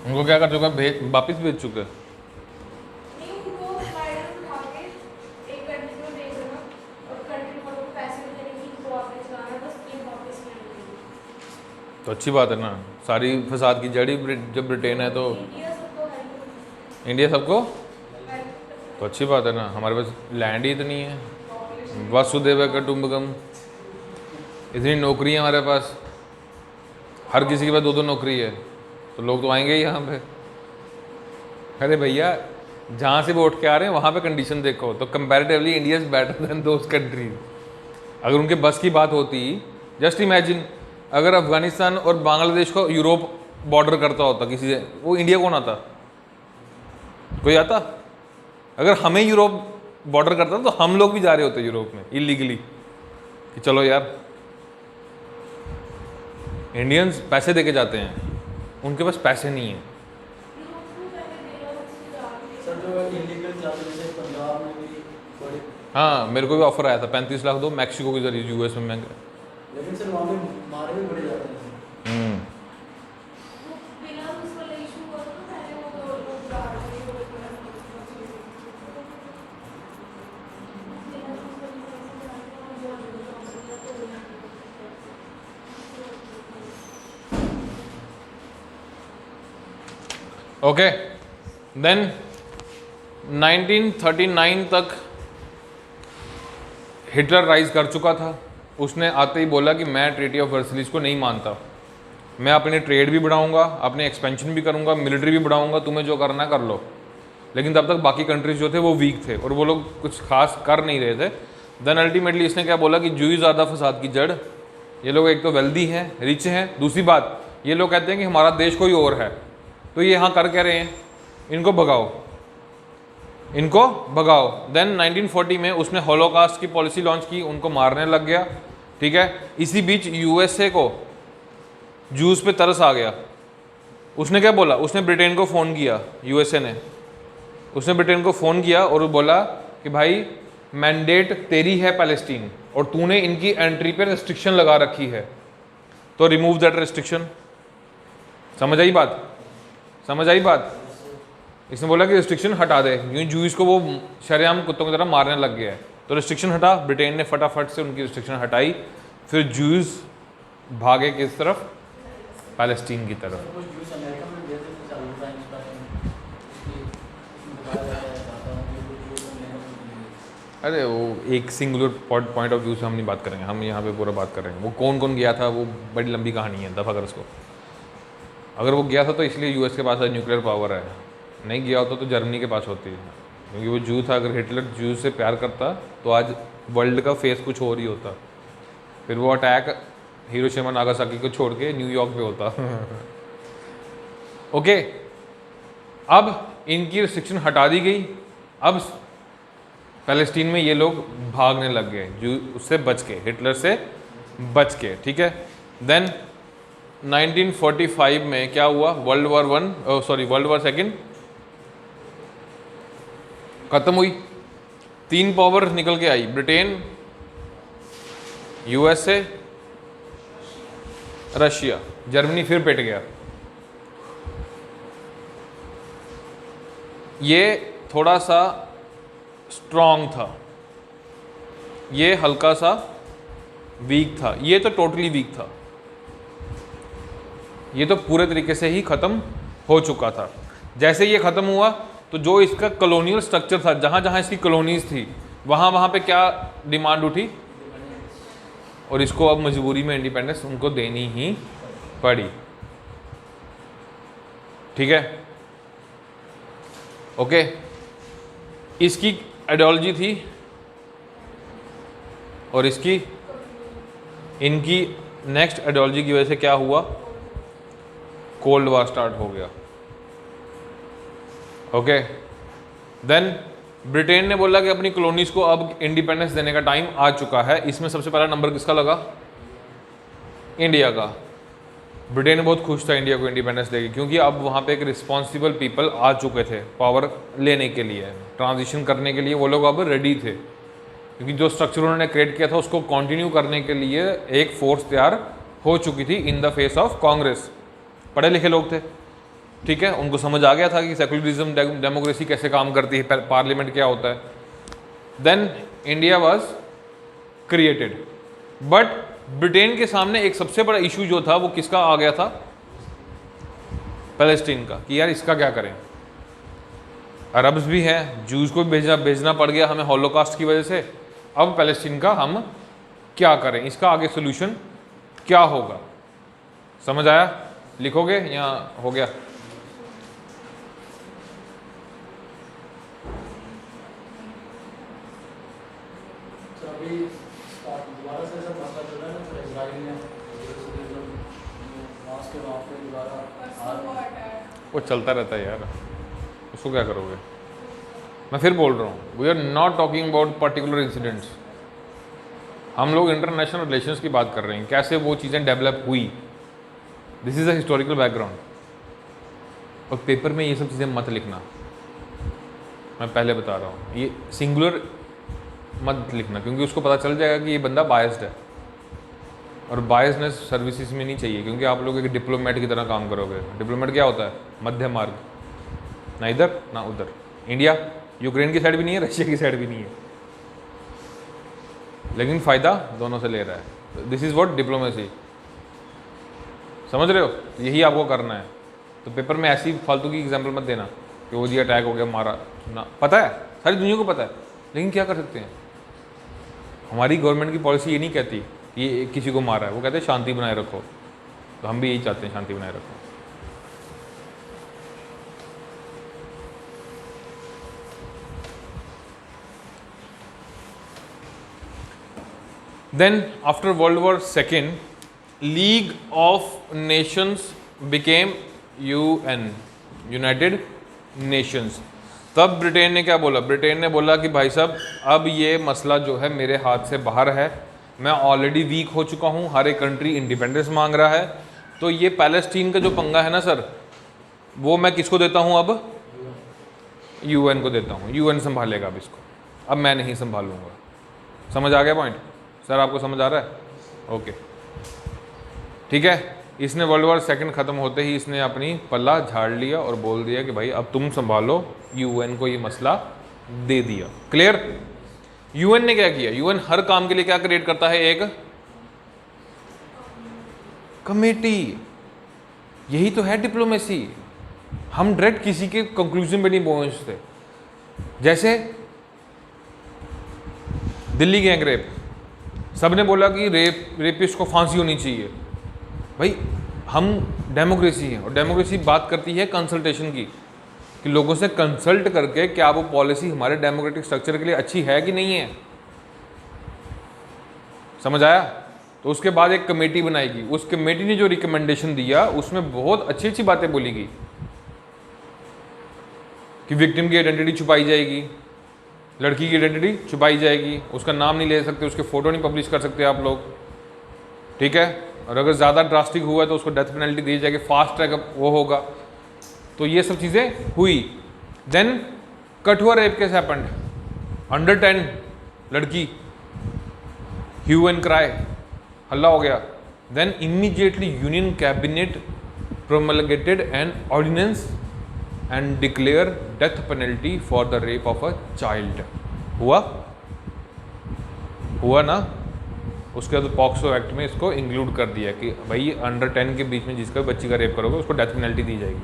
उनको क्या कर चुका? वापिस भेज चुका। नहीं, उनको माइग्रेंट उठा के एक कंट्री में भेज देना और कंट्री को पैसे भी देने की इनको वापस लाना, बस ये वापस नहीं आएंगे। तो अच्छी बात है ना, सारी फसाद की जड़ी जब ब्रिटेन है तो इंडिया सबको हेल्प, इंडिया सबको, तो अच्छी बात है ना, हमारे पास लैंड ही इतनी है, वासुदेव कुटुंबकम, इतनी नौकरी है हमारे पास, हर किसी के पास 2-2 नौकरी है, तो लोग तो आएंगे ही यहाँ पे। अरे भैया, जहाँ से वोट के आ रहे हैं वहाँ पे कंडीशन देखो, तो comparatively India is better than those countries. अगर उनके बस की बात होती, जस्ट इमेजिन अगर अफगानिस्तान और बांग्लादेश को यूरोप बॉर्डर करता होता किसी से, वो इंडिया कौन आता? कोई आता? अगर हमें यूरोप बॉर्डर करता तो हम लोग भी जा रहे होते यूरोप में इलीगली, कि चलो यार। इंडियंस पैसे देके जाते हैं, उनके पास पैसे नहीं है। सर जो इलीगल जाते हैं जैसे पंजाब में भी बड़े, हाँ, मेरे को भी ऑफर आया था 35 लाख दो, मैक्सिको के जरिए, यूएस में मैं। लेकिन सर वहाँ पे मारे भी बड़े जाते हैं। बिना उस वाला इशू हुआ तो पहले वो लोग जा रहे थे, वो बिना ओके, देन 1939 तक हिटलर राइज कर चुका था। उसने आते ही बोला कि मैं ट्रीटी ऑफ वर्सलिस को नहीं मानता, मैं अपने ट्रेड भी बढ़ाऊंगा, अपने एक्सपेंशन भी करूंगा, मिलिट्री भी बढ़ाऊंगा, तुम्हें जो करना है कर लो। लेकिन तब तक बाकी कंट्रीज जो थे वो वीक थे और वो लोग कुछ खास कर नहीं रहे थे। देन अल्टीमेटली इसने क्या बोला कि जूई ज़्यादा फसाद की जड़, ये लोग एक तो वेल्दी हैं, रिच हैं, दूसरी बात ये लोग कहते हैं कि हमारा देश कोई और है, तो ये यहाँ कर कह रहे हैं, इनको भगाओ, इनको भगाओ। देन 1940 में उसने होलोकास्ट की पॉलिसी लॉन्च की, उनको मारने लग गया, ठीक है। इसी बीच यूएसए को जूस पे तरस आ गया। उसने क्या बोला, उसने ब्रिटेन को फ़ोन किया, यूएसए ने, उसने ब्रिटेन को फ़ोन किया और बोला कि भाई मैंडेट तेरी है पैलेस्टीन और तूने इनकी एंट्री पे रेस्ट्रिक्शन लगा रखी है, तो रिमूव दैट रेस्ट्रिक्शन। समझ आई बात, समझ आई बात। इसने बोला कि रेस्ट्रिक्शन हटा दे, यूँ जूस को वो शरेआम कुत्तों की तरह मारने लग गया है, तो रेस्ट्रिक्शन हटा। ब्रिटेन ने फटाफट से उनकी रेस्ट्रिक्शन हटाई, फिर जूस भागे किस तरफ, पैलेस्टीन की तरफ। कुछ जूस अमेरिका में गए थे तो चालू था इस बारे में कि बताया जाता है कि कुछ जूस अमेरिका में गए। अरे वो एक सिंगुलर पॉइंट ऑफ व्यू से हम नहीं बात करेंगे, हम यहाँ पे पूरा बात कर रहे हैं। वो कौन कौन गया था वो बड़ी लंबी कहानी है, दफ़ा कर उसको। अगर वो गया था तो इसलिए यूएस के पास न्यूक्लियर पावर है, नहीं गया होता तो जर्मनी के पास होती है, क्योंकि वो जू था। अगर हिटलर जू से प्यार करता तो आज वर्ल्ड का फेस कुछ और ही होता, फिर वो अटैक हिरोशिमा नागासाकी को छोड़ के न्यूयॉर्क पे होता। ओके, अब इनकी रिस्ट्रिक्शन हटा दी गई, अब पैलेस्टीन में ये लोग भागने लग गए, जो उससे बच के, हिटलर से बच के, ठीक है। देन 1945 में क्या हुआ, वर्ल्ड वॉर सेकेंड खत्म हुई। 3 पावर निकल के आई, ब्रिटेन, यूएसए, रशिया। जर्मनी फिर पिट गया। ये थोड़ा सा स्ट्रॉन्ग था, ये हल्का सा वीक था, ये तो टोटली वीक था, ये तो पूरे तरीके से ही ख़त्म हो चुका था। जैसे ये ख़त्म हुआ तो जो इसका कॉलोनियल स्ट्रक्चर था, जहाँ जहाँ इसकी कॉलोनीज थी, वहाँ वहाँ पे क्या डिमांड उठी, और इसको अब मजबूरी में इंडिपेंडेंस उनको देनी ही पड़ी, ठीक है। ओके, इसकी आइडियोलॉजी थी और इसकी, इनकी नेक्स्ट आइडियोलॉजी की वजह से क्या हुआ, कोल्ड वार स्टार्ट हो गया। ओके, देन ब्रिटेन ने बोला कि अपनी कॉलोनीज को अब इंडिपेंडेंस देने का टाइम आ चुका है। इसमें सबसे पहला नंबर किसका लगा, इंडिया का। ब्रिटेन बहुत खुश था इंडिया को इंडिपेंडेंस देगी, क्योंकि अब वहाँ पे एक रिस्पॉन्सिबल पीपल आ चुके थे पावर लेने के लिए, ट्रांजिशन करने के लिए वो लोग अब रेडी थे, क्योंकि जो स्ट्रक्चर उन्होंने क्रिएट किया था उसको कंटिन्यू करने के लिए एक फोर्स तैयार हो चुकी थी in the face of Congress. पढ़े लिखे लोग थे, ठीक है, उनको समझ आ गया था कि सेकुलरिज्म, डेमोक्रेसी कैसे काम करती है, पार्लियामेंट क्या होता है। Then India was created, but Britain के सामने एक सबसे बड़ा इशू जो था वो किसका आ गया था, पैलेस्टीन का, कि यार इसका क्या करें। अरब्स भी हैं, जूस को भी भेजना पड़ गया हमें हॉलोकास्ट की वजह से, अब पैलेस्टीन का हम क्या करें, इसका आगे सोल्यूशन क्या होगा। समझ आया, लिखोगे या हो गया। अभी दोबारा से सब मसला चल रहा है ना, तो इजराइल ने मास के वहाँ पे दोबारा वो चलता रहता है यार, उसको क्या करोगे। मैं फिर बोल रहा हूँ, we are not talking about particular incidents, हम लोग इंटरनेशनल रिलेशंस की बात कर रहे हैं, कैसे वो चीज़ें डेवलप हुई। This is a historical background. और पेपर में ये सब चीज़ें मत लिखना, मैं पहले बता रहा हूँ, ये सिंगुलर मत लिखना, क्योंकि उसको पता चल जाएगा कि ये बंदा बायस्ड है, और बायसनेस सर्विसेज में नहीं चाहिए, क्योंकि आप लोग एक डिप्लोमेट की तरह काम करोगे। डिप्लोमेट क्या होता है, मध्य मार्ग, ना इधर ना उधर। इंडिया यूक्रेन की साइड भी नहीं है, रशिया की साइड भी नहीं है, लेकिन फ़ायदा दोनों से ले रहा है। दिस इज़ व्हाट डिप्लोमेसी, समझ रहे हो, यही आपको करना है। तो पेपर में ऐसी फालतू की एग्जाम्पल मत देना कि वो जी अटैक हो गया मारा ना, पता है, सारी दुनिया को पता है, लेकिन क्या कर सकते हैं। हमारी गवर्नमेंट की पॉलिसी ये नहीं कहती कि ये किसी को मारा है, वो कहते हैं शांति बनाए रखो, तो हम भी यही चाहते हैं, शांति बनाए रखो। Then after World War II, League of Nations became UN, United Nations। तब ब्रिटेन ने क्या बोला, ब्रिटेन ने बोला कि भाई साहब अब ये मसला जो है मेरे हाथ से बाहर है, मैं ऑलरेडी वीक हो चुका हूँ, हर एक कंट्री इंडिपेंडेंस मांग रहा है, तो ये पैलेस्टीन का जो पंगा है ना सर, वो मैं किसको देता हूँ अब, UN को देता हूँ, UN संभालेगा अब इसको, अब मैं नहीं संभालूंगा। समझ आ गया पॉइंट सर, आपको समझ आ रहा है? ओके ठीक है। इसने वर्ल्ड वॉर सेकंड ख़त्म होते ही इसने अपनी पल्ला झाड़ लिया और बोल दिया कि भाई अब तुम संभालो, UN को ये मसला दे दिया। क्लियर? UN ने क्या किया, UN हर काम के लिए क्या क्रिएट करता है, एक कमेटी। यही तो है डिप्लोमेसी। हम डायरेक्ट किसी के कंक्लूजन पे नहीं पहुंचते। जैसे दिल्ली गैंग रेप, सबने बोला कि रेपिस्ट को फांसी होनी चाहिए। भाई हम डेमोक्रेसी हैं और डेमोक्रेसी बात करती है कंसल्टेशन की, कि लोगों से कंसल्ट करके क्या वो पॉलिसी हमारे डेमोक्रेटिक स्ट्रक्चर के लिए अच्छी है कि नहीं है। समझ आया? तो उसके बाद एक कमेटी बनाएगी, उस कमेटी ने जो रिकमेंडेशन दिया उसमें बहुत अच्छी अच्छी बातें बोली गई कि विक्टिम की आइडेंटिटी छुपाई जाएगी, लड़की की आइडेंटिटी छुपाई जाएगी, उसका नाम नहीं ले सकते, उसके फ़ोटो नहीं पब्लिश कर सकते आप लोग, ठीक है। और अगर ज़्यादा ड्रास्टिक हुआ है तो उसको डेथ पेनल्टी दी जाएगी, फास्ट ट्रैक वो होगा। तो ये सब चीज़ें हुई। Then Kathua rape case happened, under 10 लड़की, ह्यू एंड क्राई, हल्ला हो गया। Then immediately union cabinet promulgated an ordinance and declare death penalty for the rape of a child. हुआ ना? उसके बाद पॉक्सो एक्ट में इसको इंक्लूड कर दिया कि भाई अंडर 10 के बीच में जिसका बच्ची का रेप करोगे उसको डेथ पेनल्टी दी जाएगी।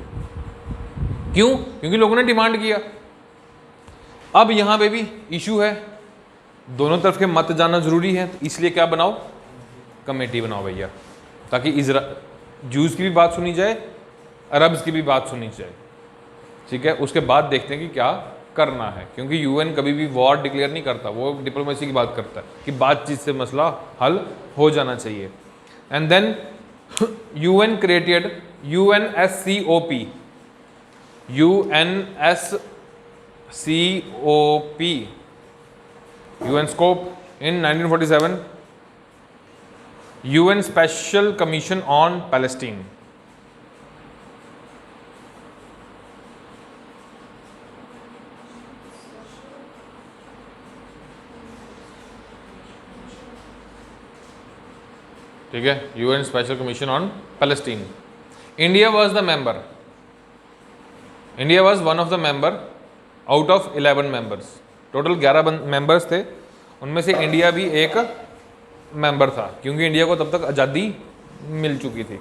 क्यों? क्योंकि लोगों ने डिमांड किया। अब यहाँ पे भी इशू है, दोनों तरफ के मत जानना जरूरी है, तो इसलिए क्या बनाओ, कमेटी बनाओ भैया, ताकि जूस की भी बात सुनी जाए, अरब्स की भी बात सुनी जाए, ठीक है। उसके बाद देखते हैं कि क्या करना है, क्योंकि UN कभी भी वॉर डिक्लेयर नहीं करता, वो डिप्लोमेसी की बात करता है कि बातचीत से मसला हल हो जाना चाहिए। And then UN created UNSCOP, UNSCOP in 1947, UN Special Commission on Palestine। ठीक है, UN special commission on Palestine. India was the member, India was one of the member out of 11 members. Total 11 members थे, उनमें से India भी एक member था, क्योंकि India को तब तक आज़ादी मिल चुकी थी,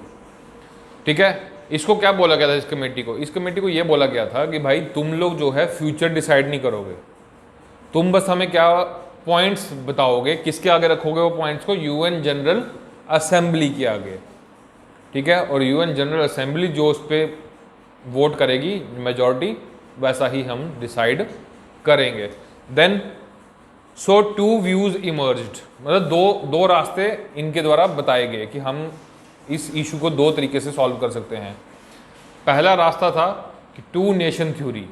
ठीक है। इसको क्या बोला गया था इस कमेटी को? इस कमेटी को ये बोला गया था कि भाई तुम लोग जो है फ्यूचर डिसाइड नहीं करोगे, तुम बस हमें क्या पॉइंट्स बताओगे, किसके आगे रखोगे वो पॉइंट्स को, UN जनरल असेंबली के आगे, ठीक है। और UN जनरल असेंबली जो उस पर वोट करेगी मेजॉरिटी, वैसा ही हम डिसाइड करेंगे। देन सो 2 व्यूज़ इमर्ज्ड, मतलब दो रास्ते इनके द्वारा बताए गए कि हम इस इशू को 2 तरीके से सॉल्व कर सकते हैं। पहला रास्ता था कि 2 नेशन थ्योरी,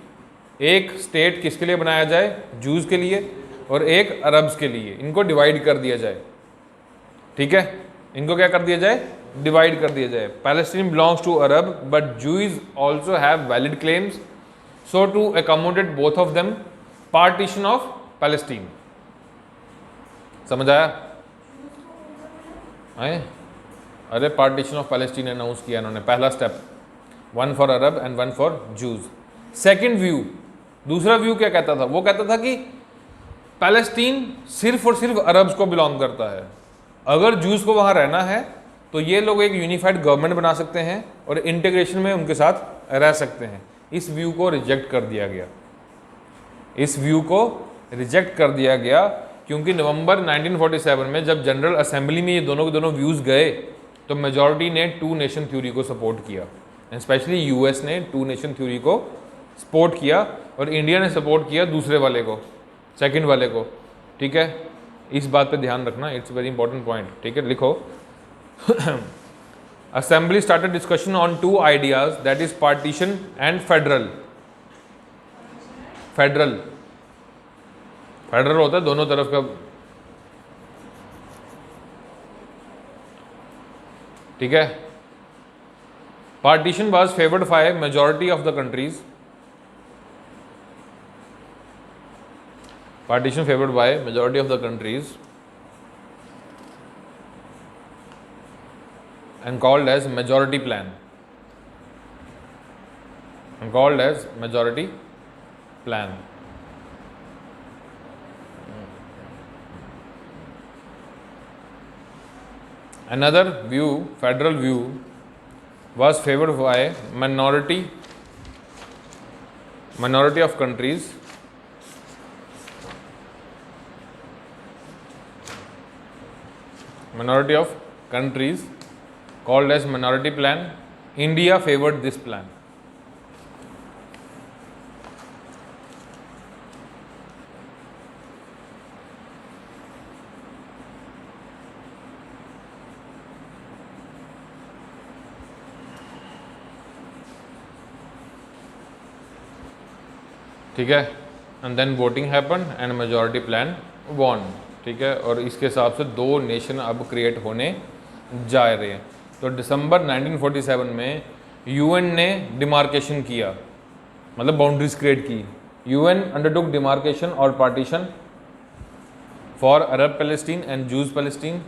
एक स्टेट किसके लिए बनाया जाए, जूस के लिए, और एक अरब्स के लिए, इनको डिवाइड कर दिया जाए, ठीक है। इनको क्या कर दिया जाए, डिवाइड कर दिया जाए। Palestine belongs to Arab but Jews also have valid claims, so to accommodate both of them, partition of Palestine. समझ आया? अरे पार्टीशन ऑफ पैलेस्टीन अनाउंस किया इन्होंने, पहला step, 1 for Arab and 1 for Jews. Second view, दूसरा view क्या कहता था? वो कहता था कि पैलेस्टीन सिर्फ और सिर्फ अरब्स को बिलोंग करता है, अगर जूस को वहाँ रहना है तो ये लोग एक यूनिफाइड गवर्नमेंट बना सकते हैं और इंटीग्रेशन में उनके साथ रह सकते हैं। इस व्यू को रिजेक्ट कर दिया गया, इस व्यू को रिजेक्ट कर दिया गया, क्योंकि नवंबर 1947 में जब जनरल असेंबली में ये दोनों के दोनों व्यूज़ गए तो मेजॉरिटी ने टू नेशन थ्योरी को सपोर्ट किया, स्पेशली यूएस ने टू नेशन थ्योरी को सपोर्ट किया और इंडिया ने सपोर्ट किया दूसरे वाले को, सेकंड वाले को। ठीक है, इस बात पे ध्यान रखना, इट्स वेरी इंपॉर्टेंट पॉइंट। ठीक है, लिखो assembly started discussion on two ideas, that is partition and federal. Federal federal होता है दोनों तरफ का। ठीक है, partition was favoured by majority of the countries, partition favored by majority of the countries and called as majority plan, and called as majority plan. Another view, federal view, was favored by minority of countries called as minority plan. India favored this plan. ठीक है, and then voting happen and majority plan won. ठीक है, और इसके हिसाब से दो nation अब क्रिएट होने जा रहे हैं। तो दिसंबर 1947 में यूएन ने डिमार्केशन किया, मतलब बाउंड्रीज क्रिएट की। यूएन अंडरटुक डिमार्केशन और partition for Arab Palestine and Jews Palestine.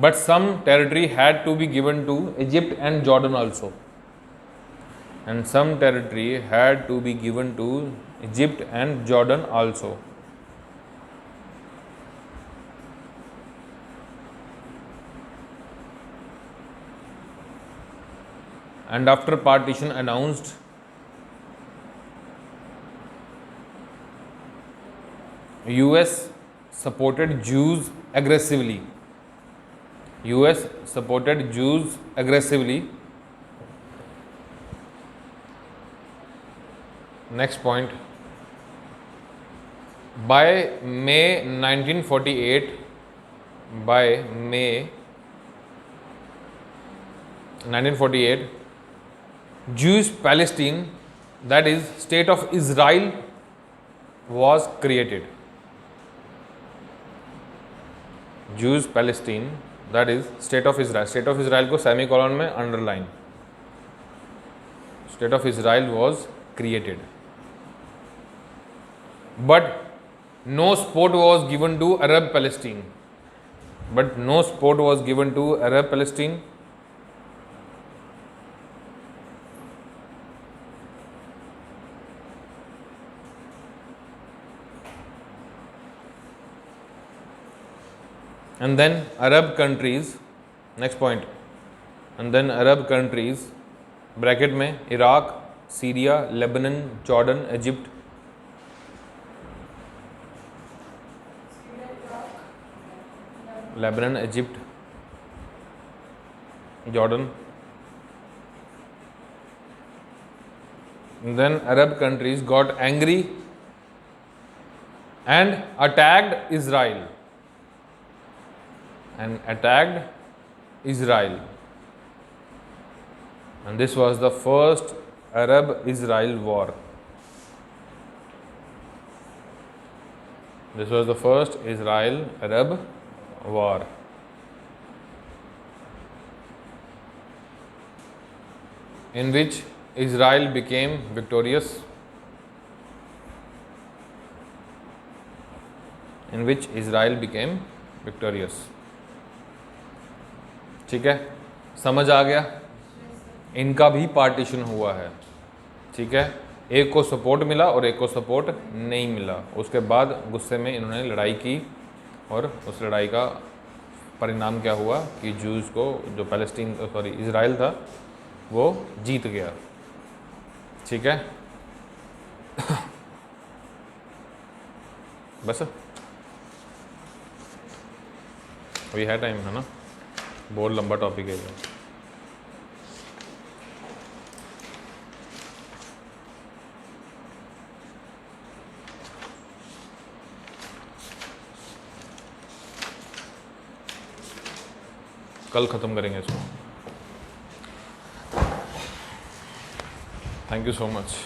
But some territory had to be given to Egypt and Jordan also. And some territory had to be given to Egypt and Jordan also. And after partition announced, US supported Jews aggressively. US supported Jews aggressively. Next point. By May 1948, by May 1948, Jewish Palestine, that is state of Israel, was created. Jewish Palestine, that is state of Israel. State of Israel को semicolon में underline, state of Israel was created. But no support was given to Arab Palestine. But no support was given to Arab Palestine. And then Arab countries, next point, and then Arab countries, bracket में Iraq, Syria, Lebanon, Jordan, Egypt, Lebanon, Egypt, Jordan, then Arab countries got angry and attacked Israel. And this was the first Arab-Israel war. This was the first Israel-Arab war. In which Israel became victorious. In which Israel became victorious. ठीक है, समझ आ गया? इनका भी partition हुआ है। ठीक है, एक को सपोर्ट मिला और एक को सपोर्ट नहीं मिला। उसके बाद गुस्से में इन्होंने लड़ाई की और उस लड़ाई का परिणाम क्या हुआ कि जूस को, जो इज़राइल था, वो जीत गया। ठीक है बस अभी है टाइम, है ना? बहुत लंबा टॉपिक है ये। कल ख़त्म करेंगे इसको। Thank you so much.